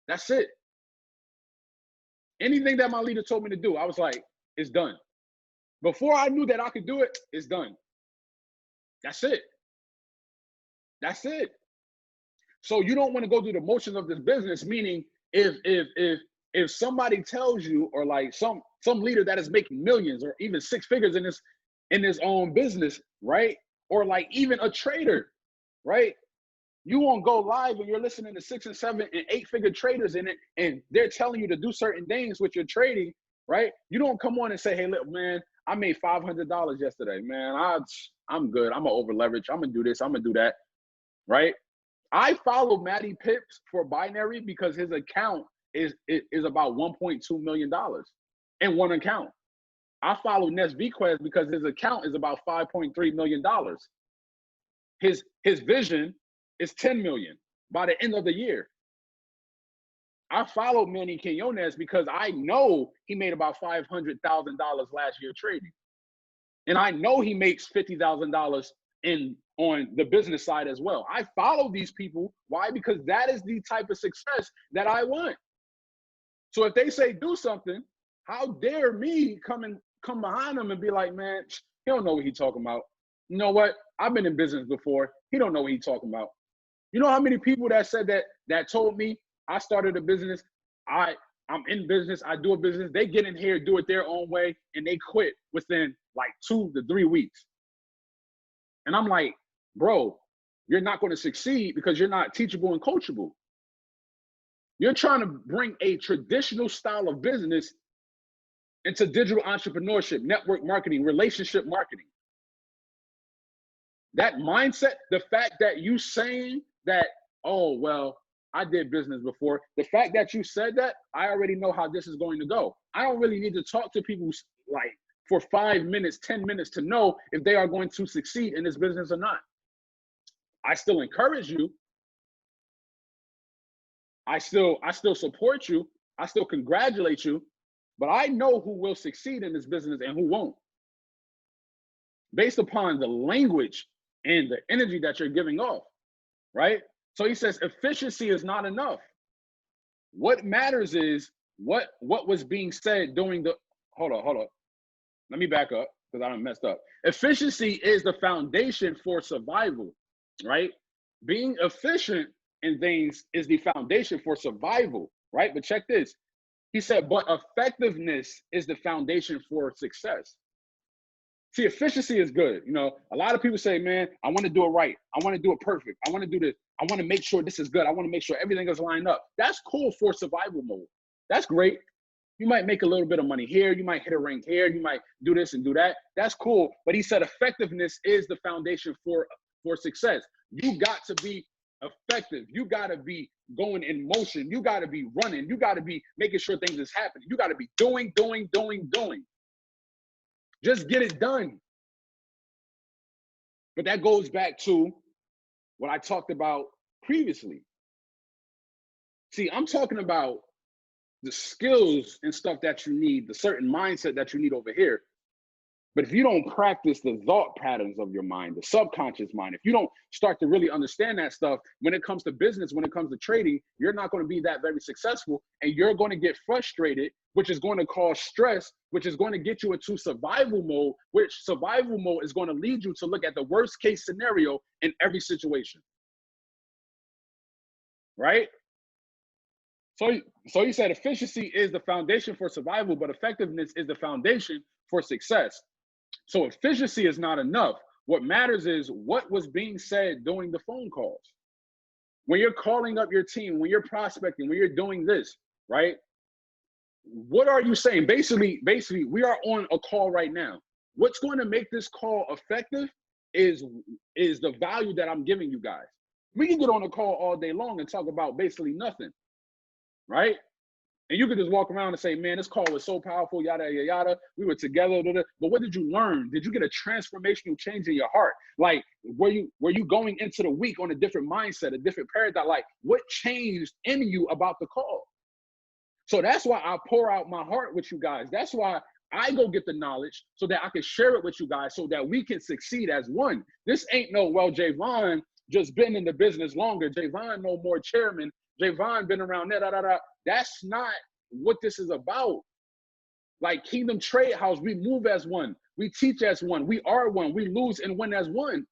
That's it. Anything that my leader told me to do, I was like, it's done. Before I knew that I could do it, it's done. That's it. That's it. So you don't want to go through the motions of this business, meaning if somebody tells you, or like some leader that is making millions or even six figures in his own business, right? or like even a trader, right? You won't go live and you're listening to 6 and 7 and 8-figure traders in it, and they're telling you to do certain things with your trading, right? You don't come on and say, hey, look, man, I made $500 yesterday, man. I'm good. I'm gonna over leverage. I'm gonna do this. I'm gonna do that, right? I follow Matty Pips for Binary because his account is about $1.2 million in one account. I follow Ness VQuest because his account is about $5.3 million. His vision is 10 million by the end of the year. I follow Manny Quinones because I know he made about $500,000 last year trading. And I know he makes $50,000 on the business side as well. I follow these people. Why? Because that is the type of success that I want. So if they say do something, how dare me come behind them and be like, man, he don't know what he's talking about. You know what? I've been in business before. He don't know what he's talking about. You know how many people that said that told me I started a business, I'm in business, I do a business, they get in here, do it their own way, and they quit within like 2 to 3 weeks. And I'm like, bro, you're not going to succeed because you're not teachable and coachable. You're trying to bring a traditional style of business into digital entrepreneurship, network marketing, relationship marketing. That mindset, the fact that you saying that, oh, well, I did business before. The fact that you said that, I already know how this is going to go. I don't really need to talk to people like for 5 minutes, 10 minutes to know if they are going to succeed in this business or not. I still encourage you. I still support you. I still congratulate you, but I know who will succeed in this business and who won't. Based upon the language and the energy that you're giving off, right? So he says efficiency is not enough. What matters is what was being said during the, hold on. Let me back up because I done messed up. Efficiency is the foundation for survival, right? Being efficient in things is the foundation for survival, right? But check this. He said, but effectiveness is the foundation for success. See, efficiency is good. You know, a lot of people say, man, I want to do it right. I want to do it perfect. I want to do this. I want to make sure this is good. I want to make sure everything is lined up. That's cool for survival mode. That's great. You might make a little bit of money here. You might hit a rank here. You might do this and do that. That's cool. But he said effectiveness is the foundation for success. You got to be effective. You got to be going in motion. You got to be running. You got to be making sure things is happening. You got to be doing. Just get it done. But that goes back to what I talked about previously. See, I'm talking about the skills and stuff that you need, the certain mindset that you need over here. But if you don't practice the thought patterns of your mind, the subconscious mind, if you don't start to really understand that stuff, when it comes to business, when it comes to trading, you're not going to be that very successful, and you're going to get frustrated, which is going to cause stress, which is going to get you into survival mode, which survival mode is going to lead you to look at the worst case scenario in every situation. Right? So you said efficiency is the foundation for survival, but effectiveness is the foundation for success. So efficiency is not enough. What matters is what was being said during the phone calls. When you're calling up your team, when you're prospecting, when you're doing this, right? What are you saying? Basically, we are on a call right now. What's going to make this call effective is the value that I'm giving you guys. We can get on a call all day long and talk about basically nothing, right? And you could just walk around and say, man, this call was so powerful, yada, yada, yada. We were together, but what did you learn? Did you get a transformational change in your heart? Like, were you going into the week on a different mindset, a different paradigm? Like, what changed in you about the call? So that's why I pour out my heart with you guys. That's why I go get the knowledge so that I can share it with you guys so that we can succeed as one. This ain't no, well, Javon just been in the business longer. Javon no more chairman. Javon been around there, That's not what this is about. Like Kingdom Trade House, we move as one. We teach as one. We are one. We lose and win as one.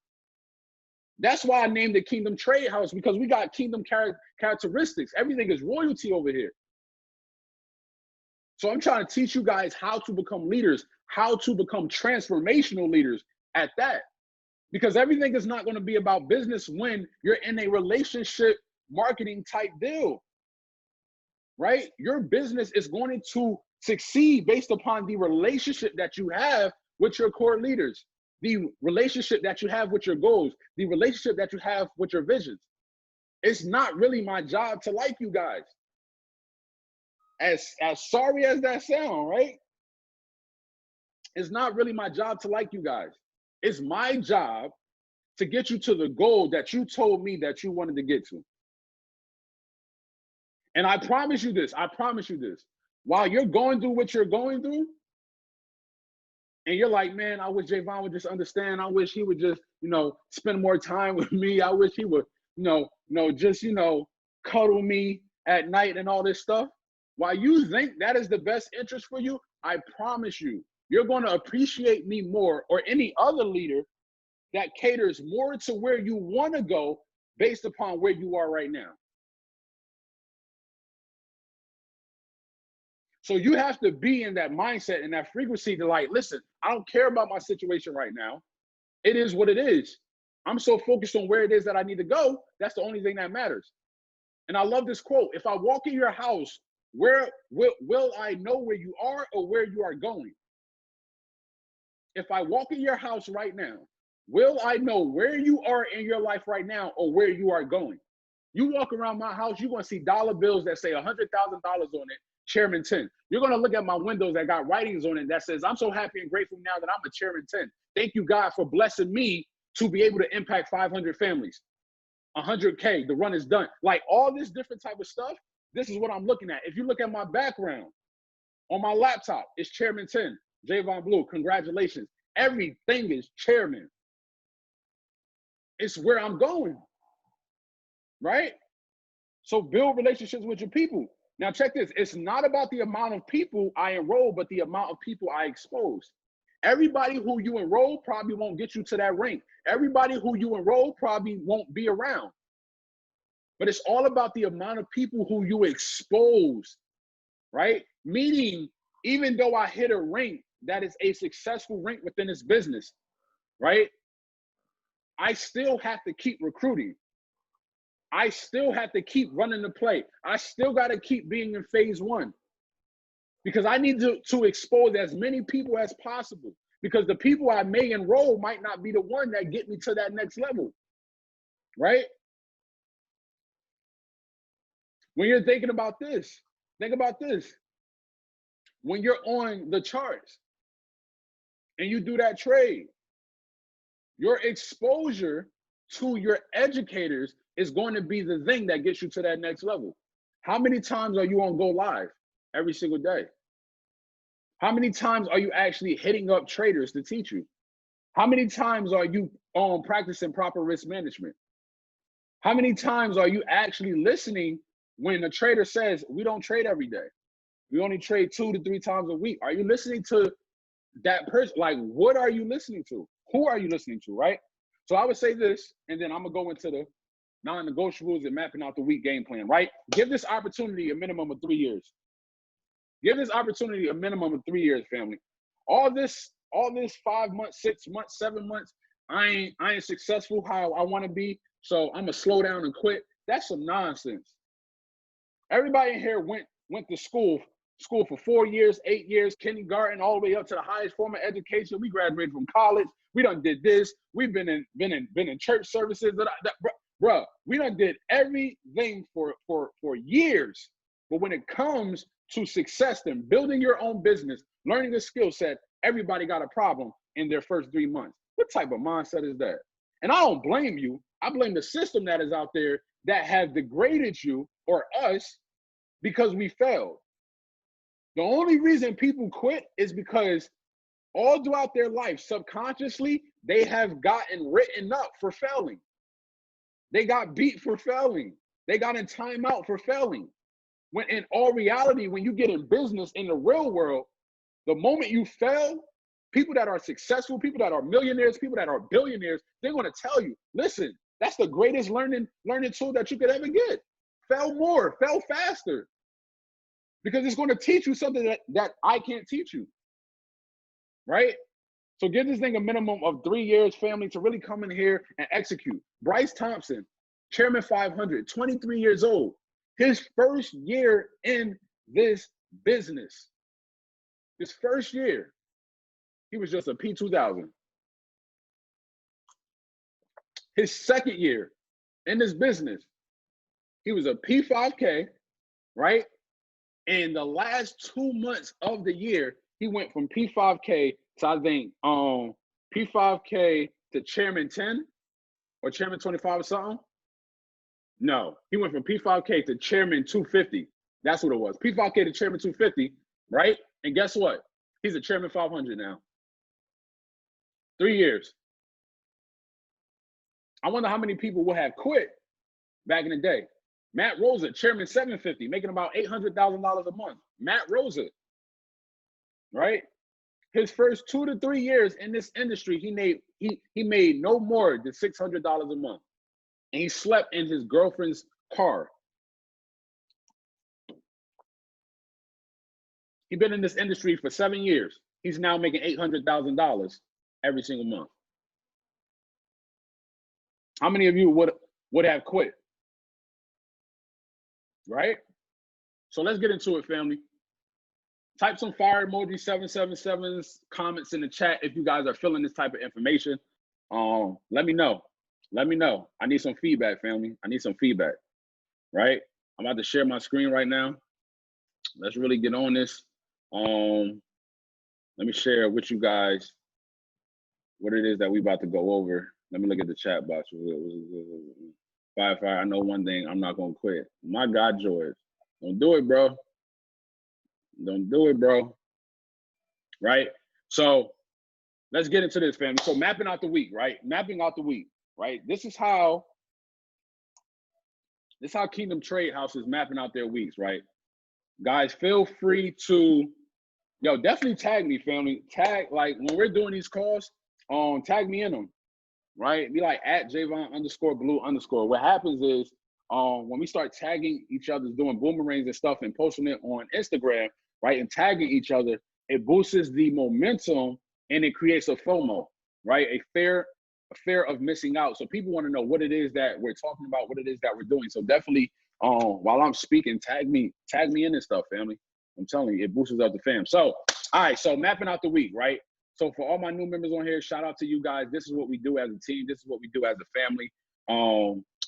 That's why I named it Kingdom Trade House, because we got kingdom characteristics. Everything is royalty over here. So I'm trying to teach you guys how to become leaders, how to become transformational leaders at that. Because everything is not going to be about business when you're in a relationship marketing type deal, right? Your business is going to succeed based upon the relationship that you have with your core leaders, the relationship that you have with your goals, the relationship that you have with your visions. It's not really my job to like you guys. As sorry as that sounds, right? It's not really my job to like you guys. It's my job to get you to the goal that you told me that you wanted to get to. And I promise you this, while you're going through what you're going through, and you're like, man, I wish Javon would just understand. I wish he would just, spend more time with me. I wish he would, just, cuddle me at night and all this stuff. While you think that is the best interest for you, I promise you, you're going to appreciate me more, or any other leader that caters more to where you want to go based upon where you are right now. So you have to be in that mindset and that frequency to like, listen, I don't care about my situation right now. It is what it is. I'm so focused on where it is that I need to go. That's the only thing that matters. And I love this quote. If I walk in your house, where will I know where you are or where you are going? If I walk in your house right now, will I know where you are in your life right now or where you are going? You walk around my house, you're going to see dollar bills that say $100,000 on it, Chairman 10. You're going to look at my windows that got writings on it that says, I'm so happy and grateful now that I'm a Chairman 10. Thank you, God, for blessing me to be able to impact 500 families. 100K, the run is done. Like all this different type of stuff, this is what I'm looking at. If you look at my background on my laptop, it's Chairman 10, Javon Blue, congratulations. Everything is Chairman. It's where I'm going, right? So build relationships with your people. Now check this, it's not about the amount of people I enroll, but the amount of people I expose. Everybody who you enroll probably won't get you to that rank. Everybody who you enroll probably won't be around. But it's all about the amount of people who you expose, right? Meaning, even though I hit a rank that is a successful rank within this business, right? I still have to keep recruiting. I still have to keep running the play. I still got to keep being in phase one because I need to expose as many people as possible, because the people I may enroll might not be the one that get me to that next level, right? When you're thinking about this, think about this. When you're on the charts and you do that trade, your exposure to your educators is going to be the thing that gets you to that next level. How many times are you on Go Live every single day? How many times are you actually hitting up traders to teach you? How many times are you practicing proper risk management? How many times are you actually listening when a trader says, we don't trade every day, we only trade 2 to 3 times a week? Are you listening to that person? Like, what are you listening to? Who are you listening to, right? So I would say this, and then I'm gonna go into the non-negotiables and mapping out the week game plan, right? Give this opportunity a minimum of 3 years. Give this opportunity a minimum of 3 years, family. All this 5 months, 6 months, 7 months, I ain't successful how I want to be, so I'm gonna slow down and quit. That's some nonsense. Everybody in here went to school for 4 years, 8 years, kindergarten, all the way up to the highest form of education. We graduated from college. We done did this. We've been in church services. Bruh, we done did everything for years. But when it comes to success and building your own business, learning a skill set, everybody got a problem in their first 3 months. What type of mindset is that? And I don't blame you. I blame the system that is out there that has degraded you or us because we failed. The only reason people quit is because all throughout their life, subconsciously, they have gotten written up for failing. They got beat for failing. They got in timeout for failing. When in all reality, when you get in business in the real world, the moment you fail, people that are successful, people that are millionaires, people that are billionaires, they're going to tell you, listen, that's the greatest learning tool that you could ever get. Fail more, fail faster. Because it's going to teach you something that I can't teach you, right? So give this thing a minimum of 3 years, family, to really come in here and execute. Bryce Thompson, Chairman 500, 23 years old. His first year in this business. His first year, he was just a P2000. His second year in this business, he was a P5K, right? And the last 2 months of the year, he went from P5K to, I think, P5K to Chairman 10 or Chairman 25 or something. No, he went from P5K to Chairman 250. That's what it was. P5K to Chairman 250, right? And guess what? He's a Chairman 500 now. 3 years. I wonder how many people would have quit back in the day. Matt Rosa, Chairman 750, making about $800,000 a month. Matt Rosa, right? His first 2 to 3 years in this industry, he made no more than $600 a month. And he slept in his girlfriend's car. He's been in this industry for 7 years. He's now making $800,000 every single month. How many of you would have quit? Right? So let's get into it, family. Type some fire emoji 777s comments in the chat if you guys are feeling this type of information. Let me know. Let me know. I need some feedback, family. I need some feedback. Right? I'm about to share my screen right now. Let's really get on this. Let me share with you guys what it is that we about to go over. Let me look at the chat box. Fire, I know one thing. I'm not gonna quit. My God, George, don't do it, bro. Don't do it, bro. Right? So let's get into this, family. So mapping out the week, right? Mapping out the week, right? This is how Kingdom Trade House is mapping out their weeks, right? Guys, feel free to, definitely tag me, family. Tag, like when we're doing these calls, tag me in them, right? Be like @Javon_Blue_. What happens is when we start tagging each other, doing boomerangs and stuff and posting it on Instagram, right? And tagging each other, it boosts the momentum and it creates a FOMO, right? A fear of missing out. So people want to know what it is that we're talking about, what it is that we're doing. So definitely, while I'm speaking, tag me in this stuff, family. I'm telling you, it boosts up the fam. So, all right, so mapping out the week, right? So for all my new members on here, shout out to you guys. This is what we do as a team. This is what we do as a family.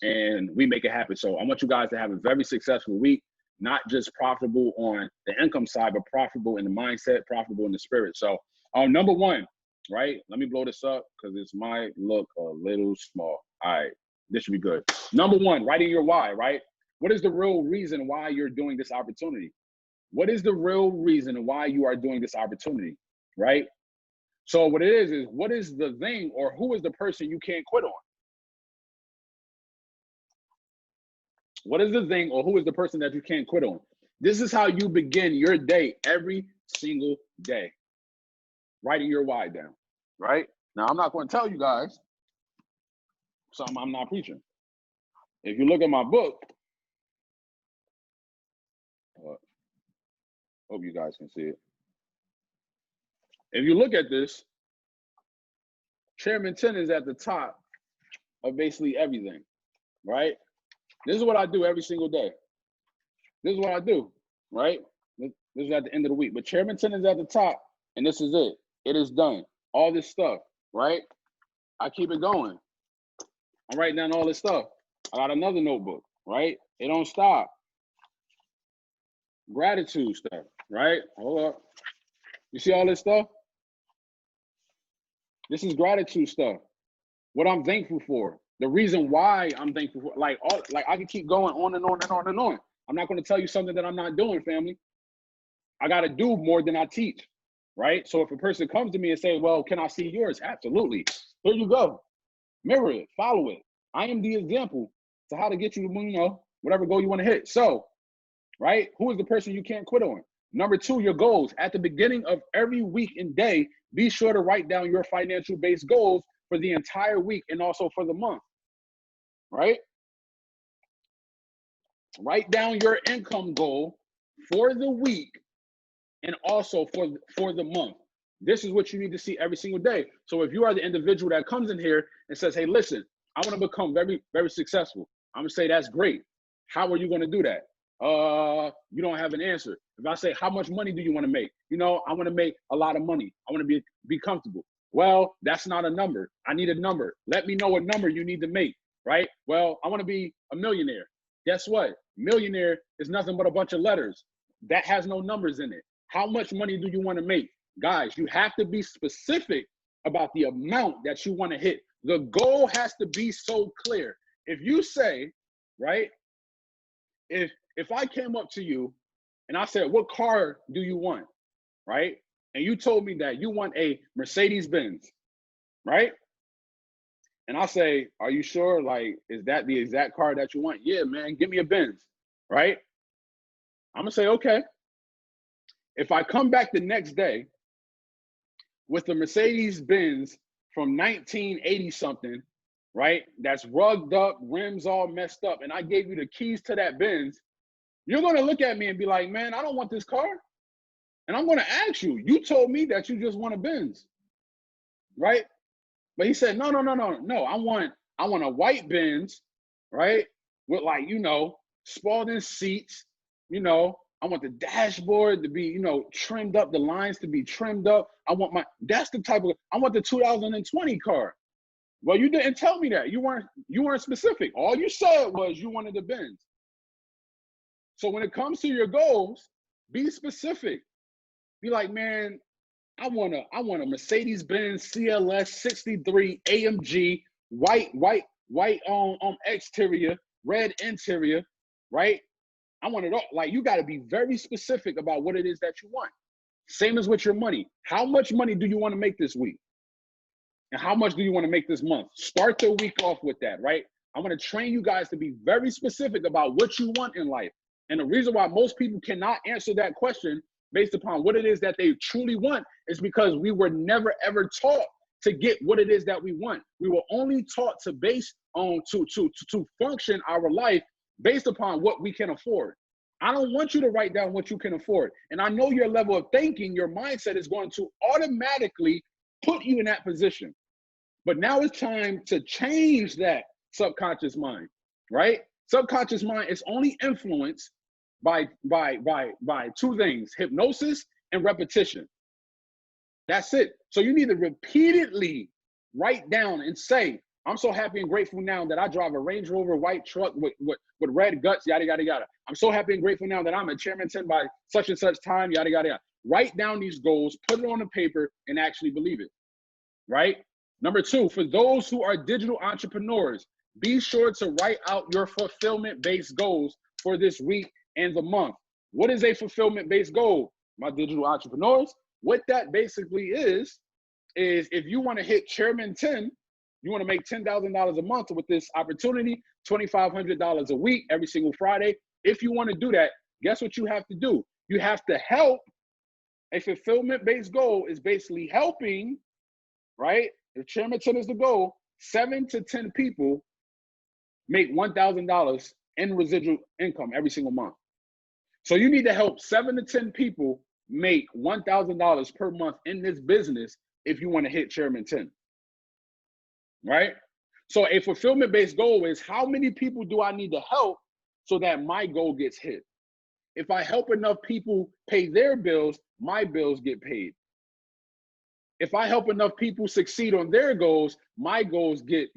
And we make it happen. So I want you guys to have a very successful week, not just profitable on the income side, but profitable in the mindset, profitable in the spirit. So number one, right? Let me blow this up because this might look a little small. All right, this should be good. Number one, writing your why, right? What is the real reason why you're doing this opportunity? What is the real reason why you are doing this opportunity, right? So what it is what is the thing or who is the person you can't quit on? What is the thing or who is the person that you can't quit on? This is how you begin your day every single day. Writing your why down, right? Now, I'm not going to tell you guys something I'm not preaching. If you look at my book, hope you guys can see it. If you look at this, Chairman 10 is at the top of basically everything, right? This is what I do every single day. This is what I do, right? This is at the end of the week. But Chairman 10 is at the top, and this is it. It is done. All this stuff, right? I keep it going. I'm writing down all this stuff. I got another notebook, right? It don't stop. Gratitude stuff, right? Hold up. You see all this stuff? This is gratitude stuff. What I'm thankful for. The reason why I'm thankful for. Like I can keep going on and on and on and on. I'm not going to tell you something that I'm not doing, family. I got to do more than I teach, right? So if a person comes to me and say, well, can I see yours? Absolutely. Here you go. Mirror it. Follow it. I am the example to how to get you to, whatever goal you want to hit. So, right? Who is the person you can't quit on? Number two, your goals. At the beginning of every week and day, be sure to write down your financial-based goals for the entire week and also for the month, right? Write down your income goal for the week and also for the month. This is what you need to see every single day. So if you are the individual that comes in here and says, hey, listen, I want to become very, very successful, I'm going to say, that's great. How are you going to do that? You don't have an answer. If I say, how much money do you want to make? You know, I want to make a lot of money. I want to be comfortable. Well, that's not a number. I need a number. Let me know what number you need to make, right? Well, I want to be a millionaire. Guess what? Millionaire is nothing but a bunch of letters. That has no numbers in it. How much money do you want to make? Guys, you have to be specific about the amount that you want to hit. The goal has to be so clear. If you say, right, if I came up to you and I said, what car do you want, right? And you told me that you want a Mercedes-Benz, right? And I say, are you sure? Like, is that the exact car that you want? Yeah, man, give me a Benz, right? I'm gonna say, okay. If I come back the next day with the Mercedes-Benz from 1980 something, right? That's rugged up, rims all messed up, and I gave you the keys to that Benz, you're gonna look at me and be like, man, I don't want this car. And I'm gonna ask you, you told me that you just want a Benz, right? But he said, no, I want a white Benz, right? With, like, you know, Spalding seats, you know, I want the dashboard to be, you know, trimmed up, the lines to be trimmed up. That's the type of, I want the 2020 car. Well, you didn't tell me that. You weren't specific. All you said was you wanted the Benz. So when it comes to your goals, be specific. Be like, man, I want a Mercedes-Benz CLS 63 AMG, white exterior, red interior, right? I want it all. Like, you got to be very specific about what it is that you want. Same as with your money. How much money do you want to make this week? And how much do you want to make this month? Start the week off with that, right? I want to train you guys to be very specific about what you want in life. And the reason why most people cannot answer that question based upon what it is that they truly want is because we were never ever taught to get what it is that we want. We were only taught to base on to function our life based upon what we can afford. I don't want you to write down what you can afford. And I know your level of thinking, your mindset is going to automatically put you in that position. But now it's time to change that subconscious mind, right? Subconscious mind is only influenced by two things: hypnosis and repetition. That's it. So you need to repeatedly write down and say, I'm so happy and grateful now that I drive a Range Rover white truck with red guts, yada, yada, yada. I'm so happy and grateful now that I'm a chairman 10 by such and such time, yada, yada, yada. Write down these goals, put it on the paper, and actually believe it, right? Number two, for those who are digital entrepreneurs, be sure to write out your fulfillment-based goals for this week and the month. What is a fulfillment-based goal, my digital entrepreneurs? What that basically is if you want to hit Chairman 10, you want to make $10,000 a month with this opportunity, $2,500 a week, every single Friday. If you want to do that, guess what you have to do? You have to help. A fulfillment-based goal is basically helping, right? If Chairman 10 is the goal, 7 to 10 people make $1,000 in residual income every single month. So you need to help 7 to 10 people make $1,000 per month in this business if you want to hit Chairman 10, right? So a fulfillment-based goal is, how many people do I need to help so that my goal gets hit? If I help enough people pay their bills, my bills get paid. If I help enough people succeed on their goals, my goals get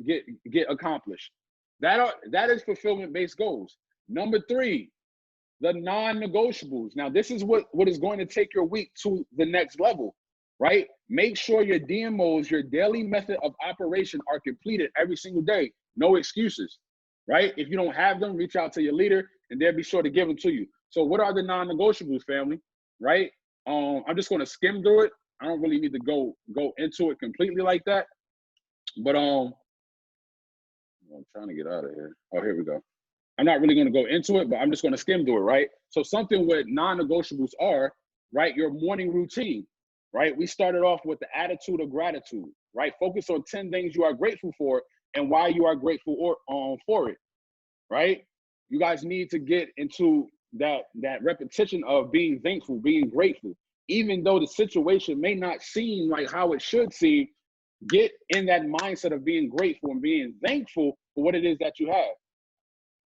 accomplished. That is fulfillment-based goals. Number three, the non-negotiables. Now, this is what is going to take your week to the next level, right? Make sure your DMOs, your daily method of operation, are completed every single day. No excuses, right? If you don't have them, reach out to your leader and they'll be sure to give them to you. So what are the non-negotiables, family, right? I'm just going to skim through it. I don't really need to go into it completely like that. But I'm trying to get out of here. Oh, here we go. I'm not really going to go into it, but I'm just going to skim through it, right? So something with non-negotiables are, right, your morning routine, right? We started off with the attitude of gratitude, right? Focus on 10 things you are grateful for and why you are grateful for it, right? You guys need to get into that repetition of being thankful, being grateful. even though the situation may not seem like how it should seem, get in that mindset of being grateful and being thankful for what it is that you have.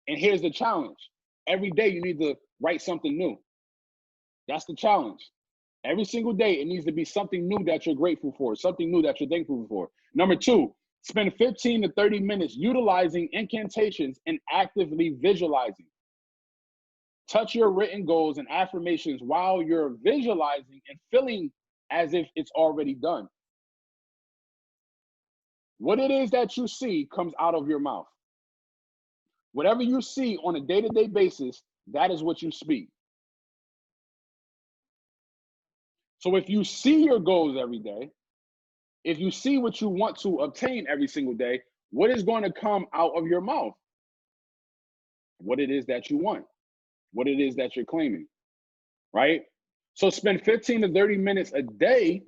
And here's the challenge. Every day you need to write something new. That's the challenge. Every single day, it needs to be something new that you're grateful for, something new that you're thankful for. Number 2, spend 15 to 30 minutes utilizing incantations and actively visualizing. Touch your written goals and affirmations while you're visualizing and feeling as if it's already done. What it is that you see comes out of your mouth. Whatever you see on a day-to-day basis, that is what you speak. So if you see your goals every day, if you see what you want to obtain every single day, what is going to come out of your mouth? What it is that you want, what it is that you're claiming, right? So spend 15 to 30 minutes a day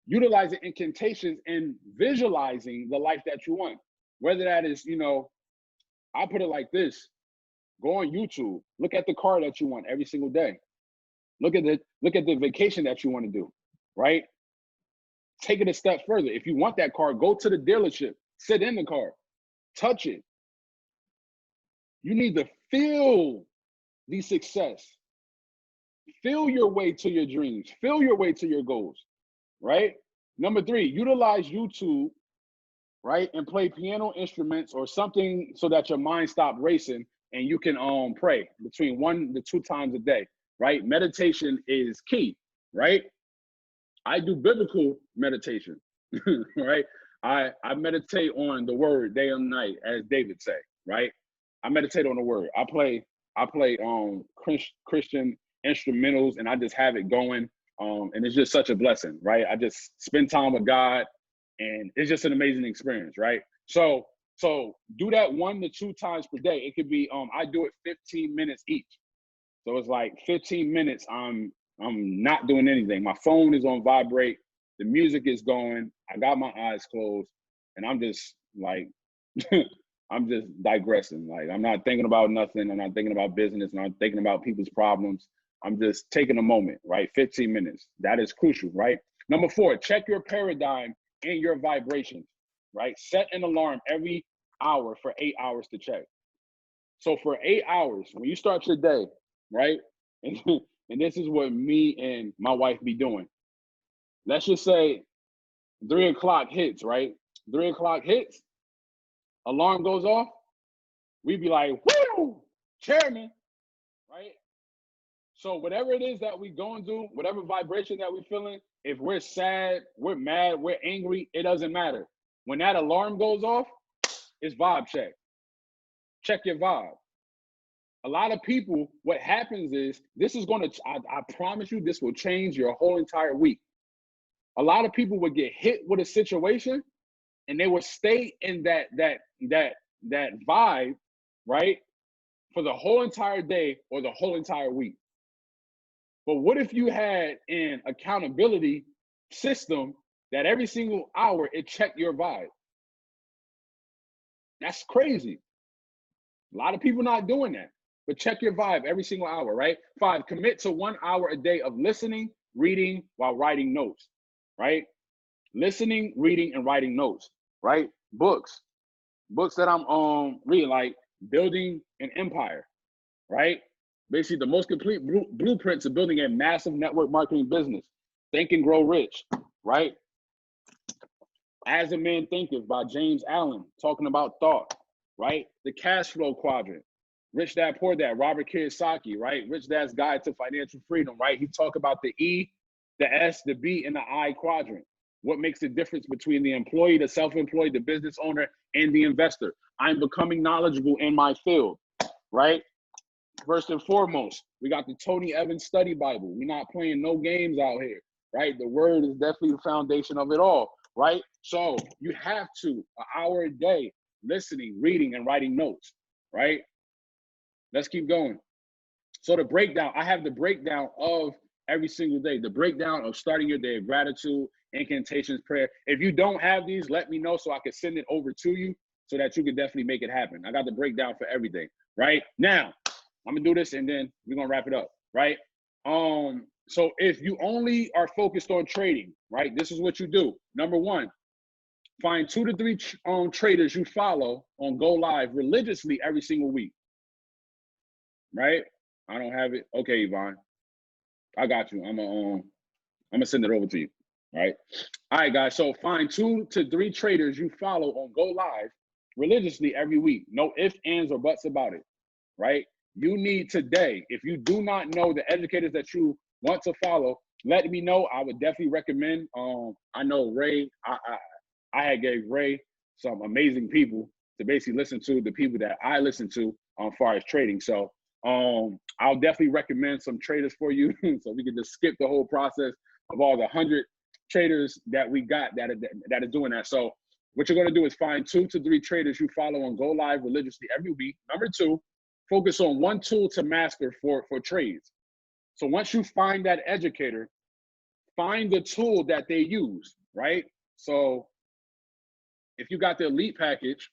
utilizing incantations and visualizing the life that you want. Whether that is, I put it like this: go on YouTube, look at the car that you want every single day. Look at the vacation that you want to do, right? Take it a step further. If you want that car, go to the dealership, sit in the car, touch it. You need to feel the success. Feel your way to your dreams. Feel your way to your goals, right? Number 3, utilize YouTube, right? And play piano instruments or something so that your mind stops racing and you can pray between 1 to 2 times a day, right? Meditation is key, right? I do biblical meditation, right? I meditate on the word day and night, as David say, right? I meditate on the word. I play Christian instrumentals, and I just have it going. And it's just such a blessing, right? I just spend time with God, and it's just an amazing experience, right? So do that 1 to 2 times per day. It could be I do it 15 minutes each. So it's like 15 minutes. I'm not doing anything. My phone is on vibrate. The music is going. I got my eyes closed, and I'm just like, I'm just digressing. Like, I'm not thinking about nothing. I'm not thinking about business. I'm not thinking about people's problems. I'm just taking a moment, right? 15 minutes. That is crucial, right? Number 4, check your paradigm and your vibrations, right? Set an alarm every hour for 8 hours to check. So for 8 hours, when you start your day, right? And this is what me and my wife be doing. Let's just say 3 o'clock hits, right? 3 o'clock hits, alarm goes off. We be like, woo, chairman, right? So whatever it is that we going through, whatever vibration that we feeling, if we're sad, we're mad, we're angry, it doesn't matter. When that alarm goes off, it's vibe check. Check your vibe. A lot of people, what happens is, this is going to, I promise you, this will change your whole entire week. A lot of people would get hit with a situation and they would stay in that vibe, right, for the whole entire day or the whole entire week. But what if you had an accountability system that every single hour it checked your vibe? That's crazy. A lot of people not doing that. But check your vibe every single hour, right? 5, commit to 1 hour a day of listening, reading, while writing notes, right? Listening, reading, and writing notes, right? Books that I'm reading, like Building an Empire, right? Basically, the most complete blueprint to building a massive network marketing business. Think and Grow Rich, right? As a Man Thinketh by James Allen, talking about thought, right? The Cash Flow Quadrant. Rich Dad Poor Dad, Robert Kiyosaki, right? Rich Dad's Guide to Financial Freedom, right? He talked about the E, the S, the B, and the I quadrant. What makes the difference between the employee, the self-employed, the business owner, and the investor? I'm becoming knowledgeable in my field, right? First and foremost, we got the Tony Evans Study Bible. We're not playing no games out here, right? The word is definitely the foundation of it all, right? So you have to, an hour a day, listening, reading, and writing notes, right? Let's keep going. So the breakdown, I have the breakdown of every single day, the breakdown of starting your day, gratitude, incantations, prayer. If you don't have these, let me know so I can send it over to you so that you can definitely make it happen. I got the breakdown for everything, right? Now, I'm gonna do this and then we're gonna wrap it up, right? So if you only are focused on trading, right, this is what you do. Number one, find 2 to 3 traders you follow on Go Live religiously every single week, right? I don't have it. Okay, Yvonne, I got you. I'm gonna send it over to you, right? All right, guys. So find 2 to 3 traders you follow on Go Live religiously every week. No ifs, ands, or buts about it, right? You need today. If you do not know the educators that you want to follow, let me know. I would definitely recommend. I know Ray. I had gave Ray some amazing people to basically listen to, the people that I listen to as far as trading. So I'll definitely recommend some traders for you, so we can just skip the whole process of all the 100 traders that we got that are doing that. So what you're going to do is find 2 to 3 traders you follow on Go Live religiously every week. Number 2, focus on one tool to master for trades. So once you find that educator, find the tool that they use, right? So if you got the elite package,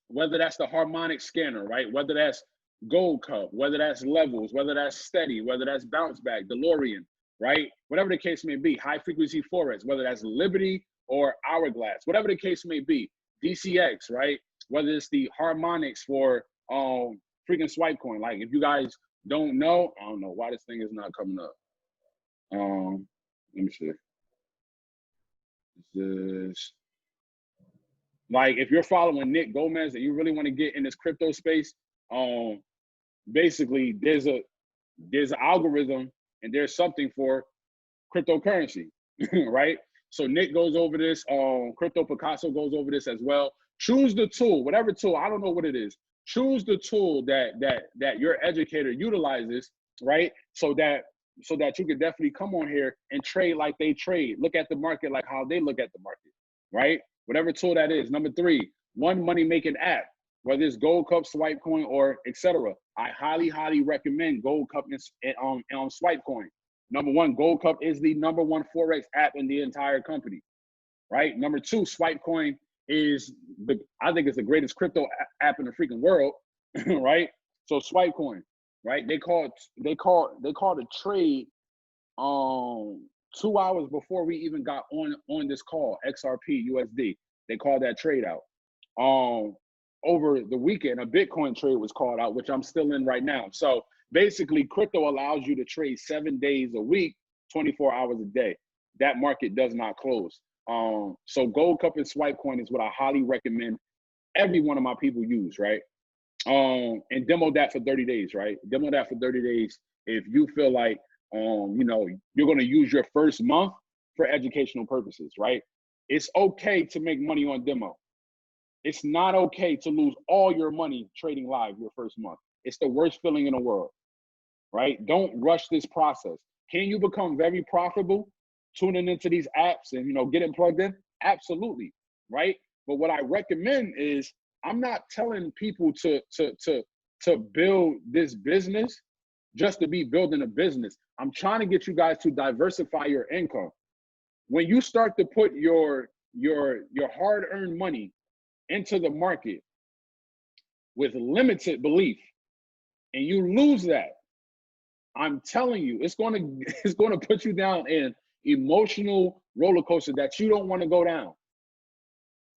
whether that's the harmonic scanner, right? Whether that's Gold Cup, whether that's levels, whether that's steady, whether that's bounce back, DeLorean, right? Whatever the case may be, high frequency forex, whether that's Liberty or Hourglass, whatever the case may be, DCX, right? Whether it's the harmonics for freaking swipe coin. Like if you guys don't know, I don't know why this thing is not coming up. Let me see. This, like if you're following Nick Gomez and you really want to get in this crypto space, basically there's an algorithm and there's something for cryptocurrency, right? So Nick goes over this, Crypto Picasso goes over this as well. Choose the tool, whatever tool, I don't know what it is. Choose the tool that your educator utilizes, right? So that you can definitely come on here and trade like they trade. Look at the market like how they look at the market, right? Whatever tool that is. Number 3, one money-making app, whether it's Gold Cup, Swipecoin, or etc. I highly, highly recommend Gold Cup and Swipecoin. Number 1, Gold Cup is the number 1 Forex app in the entire company, right? Number 2, Swipecoin is, I think it's the greatest crypto app in the freaking world, right? So Swipecoin, right? They called a trade 2 hours before we even got on this call, XRP USD. They called that trade out. Over the weekend, a Bitcoin trade was called out, which I'm still in right now. So basically, crypto allows you to trade 7 days a week, 24 hours a day. That market does not close. So Gold Cup and Swipecoin is what I highly recommend every one of my people use, right? And demo that for 30 days, right? Demo that for 30 days if you feel like you know, you're going to use your first month for educational purposes, right? It's okay to make money on demo. It's not okay to lose all your money trading live your first month. It's the worst feeling in the world, right? Don't rush this process. Can you become very profitable tuning into these apps and, you know, getting plugged in? Absolutely, right? But what I recommend is I'm not telling people to build this business just to be building a business. I'm trying to get you guys to diversify your income. When you start to put your hard-earned money into the market with limited belief and you lose that, I'm telling you, it's going to put you down in emotional roller coaster that you don't want to go down.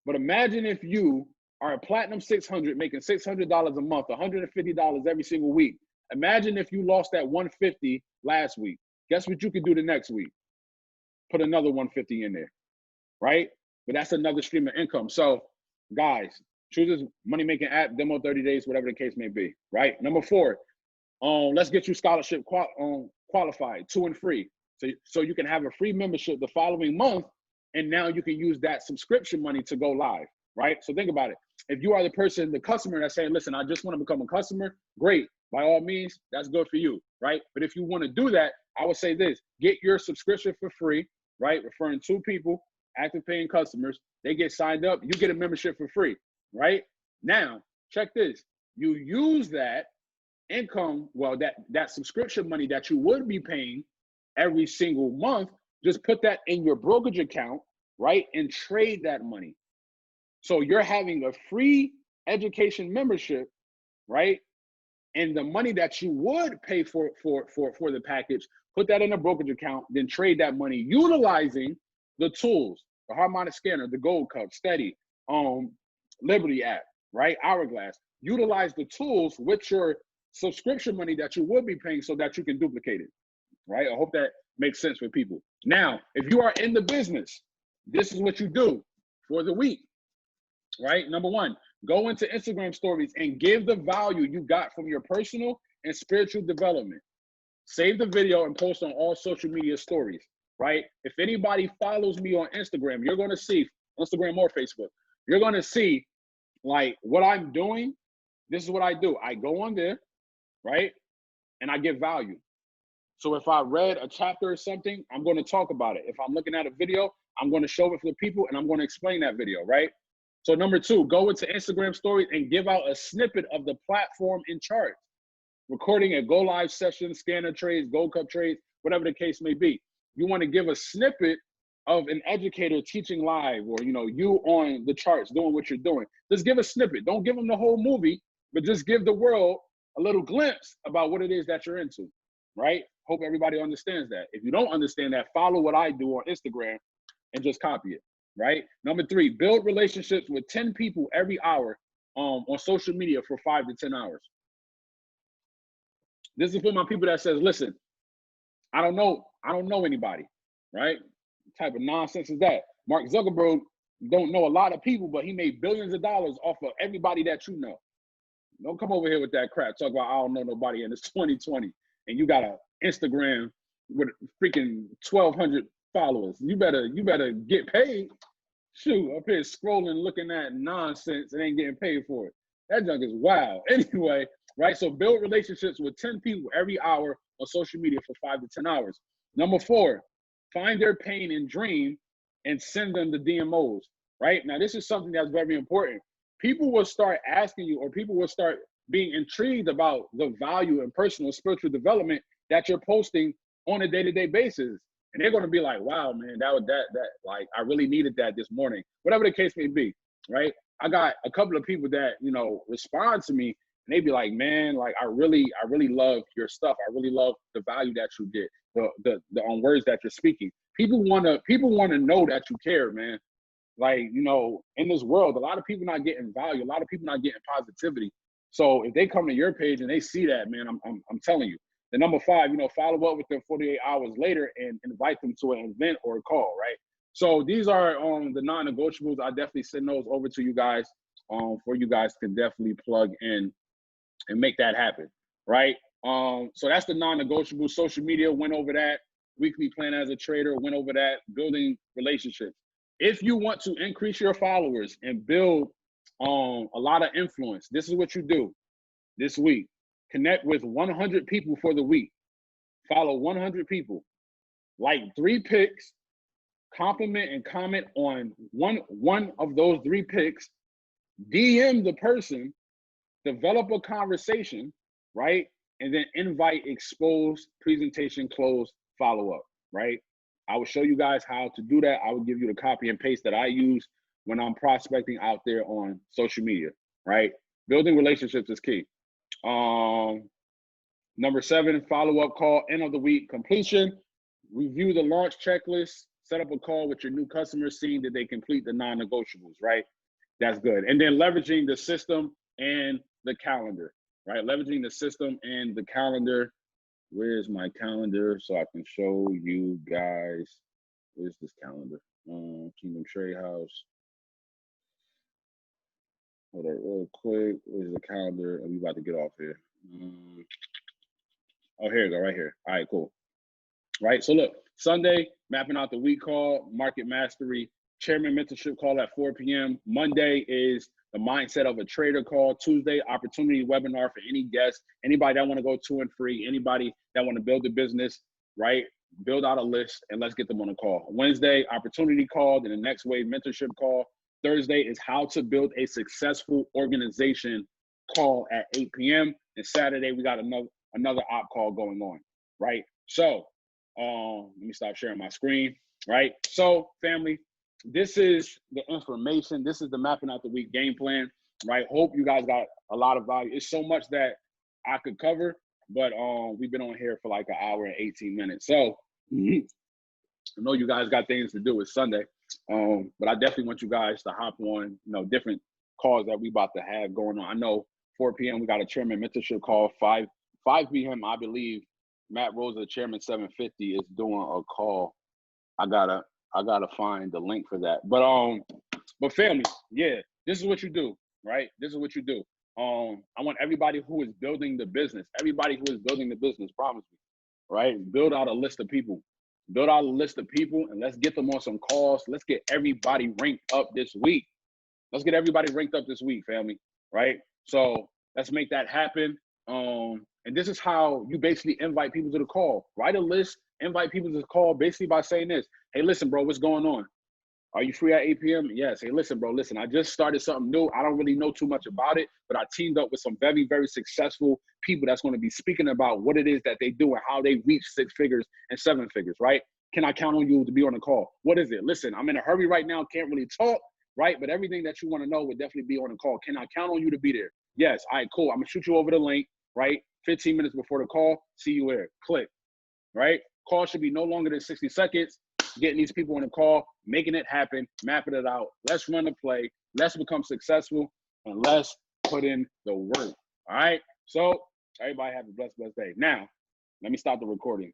But imagine if you are a Platinum 600 making $600 a month, $150 every single week. Imagine if you lost that $150 last week. Guess what you could do the next week? Put another $150 in there, right? But that's another stream of income. So guys, choose this money-making app, demo 30 days, whatever the case may be, right? Number 4, let's get you scholarship qualified, 2 and free. So you can have a free membership the following month, and now you can use that subscription money to go live, right? So think about it. If you are the person, the customer that's saying, listen, I just want to become a customer, great. By all means, that's good for you, right? But if you want to do that, I would say this, get your subscription for free, right? Referring 2 people, active paying customers, they get signed up, you get a membership for free, right? Now, check this. You use that income, well, that subscription money that you would be paying every single month, just put that in your brokerage account, right? And trade that money. So you're having a free education membership, right? And the money that you would pay for the package, put that in a brokerage account, then trade that money utilizing the tools, the Harmonic Scanner, the Gold Cup, Steady, Liberty app, right? Hourglass. Utilize the tools with your subscription money that you would be paying so that you can duplicate it, right? I hope that makes sense for people. Now, if you are in the business, this is what you do for the week, right? Number one, go into Instagram stories and give the value you got from your personal and spiritual development. Save the video and post on all social media stories, right? If anybody follows me on Instagram, you're going to see, Instagram or Facebook, you're going to see like what I'm doing. This is what I do. I go on there, right? And I give value. So if I read a chapter or something, I'm going to talk about it. If I'm looking at a video, I'm going to show it for the people and I'm going to explain that video, right? So number two, go into Instagram stories and give out a snippet of the platform in charge. Recording a go live session, scanner trades, Gold Cup trades, whatever the case may be. You want to give a snippet of an educator teaching live, or you on the charts doing what you're doing. Just give a snippet. Don't give them the whole movie, but just give the world a little glimpse about what it is that you're into, right? Hope everybody understands that. If you don't understand that, follow what I do on Instagram and just copy it, right? Number three, build relationships with 10 people every hour on social media for 5 to 10 hours. This is for my people that says, listen, I don't know anybody, right? What type of nonsense is that? Mark Zuckerberg don't know a lot of people, but he made billions of dollars off of everybody that you know. Don't come over here with that crap. Talk about I don't know nobody, and it's 2020, and you got an Instagram with freaking 1,200 followers. You better get paid. Shoot, up here scrolling, looking at nonsense and ain't getting paid for it. That junk is wild. Anyway, right? So build relationships with 10 people every hour on social media for 5 to 10 hours. Number four, find their pain and dream and send them the DMOs, right? Now, this is something that's very important. People will start asking you, or people will start being intrigued about the value and personal spiritual development that you're posting on a day-to-day basis. And they're going to be like, wow, man, like, I really needed that this morning, whatever the case may be, right? I got a couple of people that, respond to me, and they be like, man, like, I really love your stuff. I really love the value that you get, the words that you're speaking. People want to know that you care, man. Like, in this world, a lot of people not getting value, a lot of people not getting positivity. So if they come to your page and they see that, man, I'm telling you. The number five, follow up with them 48 hours later and invite them to an event or a call, right? So these are the non-negotiables. I definitely send those over to you guys for you guys to definitely plug in and make that happen, right? So that's the non-negotiable. Social media, went over that. Weekly plan as a trader, went over that. Building relationships. If you want to increase your followers and build a lot of influence, this is what you do this week. Connect with 100 people for the week. Follow 100 people. Like 3 picks. Compliment and comment on one of those 3 picks. DM the person. Develop a conversation, right? And then invite, expose, presentation, close, follow up, right? I will show you guys how to do that. I will give you the copy and paste that I use when I'm prospecting out there on social media, right? Building relationships is key. Number 7, follow-up call, end of the week completion. Review the launch checklist. Set up a call with your new customers, seeing that they complete the non-negotiables, right? That's good. And then leveraging the system and the calendar, right? Leveraging the system and the calendar. Where's my calendar so I can show you guys? Where's this calendar? Kingdom Trade House. Hold on real quick. Where's the calendar? We about to get off here. Oh, here you go, right here. All right, cool. Right, so look, Sunday, mapping out the week call, market mastery, chairman mentorship call at 4 p.m. Monday is the mindset of a trader call. Tuesday, opportunity webinar for any guest, anybody that want to go 2 and free, anybody that want to build a business, right? Build out a list and let's get them on a call. Wednesday, opportunity call, then the next wave mentorship call. Thursday is how to build a successful organization call at 8 p.m. And Saturday, we got another op call going on, right? So let me stop sharing my screen, right? So family, this is the information. This is the mapping out the week game plan, right? Hope you guys got a lot of value. It's so much that I could cover, but we've been on here for like an hour and 18 minutes. So I know you guys got things to do. It's Sunday. But I definitely want you guys to hop on, different calls that we about to have going on. I know 4 p.m. we got a chairman mentorship call. 5 p.m. I believe Matt Rosa, the chairman 750, is doing a call. I gotta find the link for that. But family, yeah, this is what you do, right? This is what you do. I want everybody who is building the business, promise me, right? Build out a list of people. Build out a list of people and let's get them on some calls. Let's get everybody ranked up this week. Family, right? So let's make that happen. And this is how you basically invite people to the call. Write a list, invite people to the call basically by saying this. Hey, listen, bro, what's going on? Are you free at 8 p.m.? Yes. Hey, listen, bro, listen, I just started something new. I don't really know too much about it, but I teamed up with some very, very successful people that's going to be speaking about what it is that they do and how they reach 6 figures and 7 figures, right? Can I count on you to be on the call? What is it? Listen, I'm in a hurry right now. Can't really talk, right? But everything that you want to know would definitely be on the call. Can I count on you to be there? Yes. All right, cool. I'm going to shoot you over the link, right? 15 minutes before the call. See you there. Click, right? Call should be no longer than 60 seconds. Getting these people on the call, making it happen, mapping it out. Let's run the play. Let's become successful, and let's put in the work. All right? So everybody have a blessed day. Now, let me stop the recording.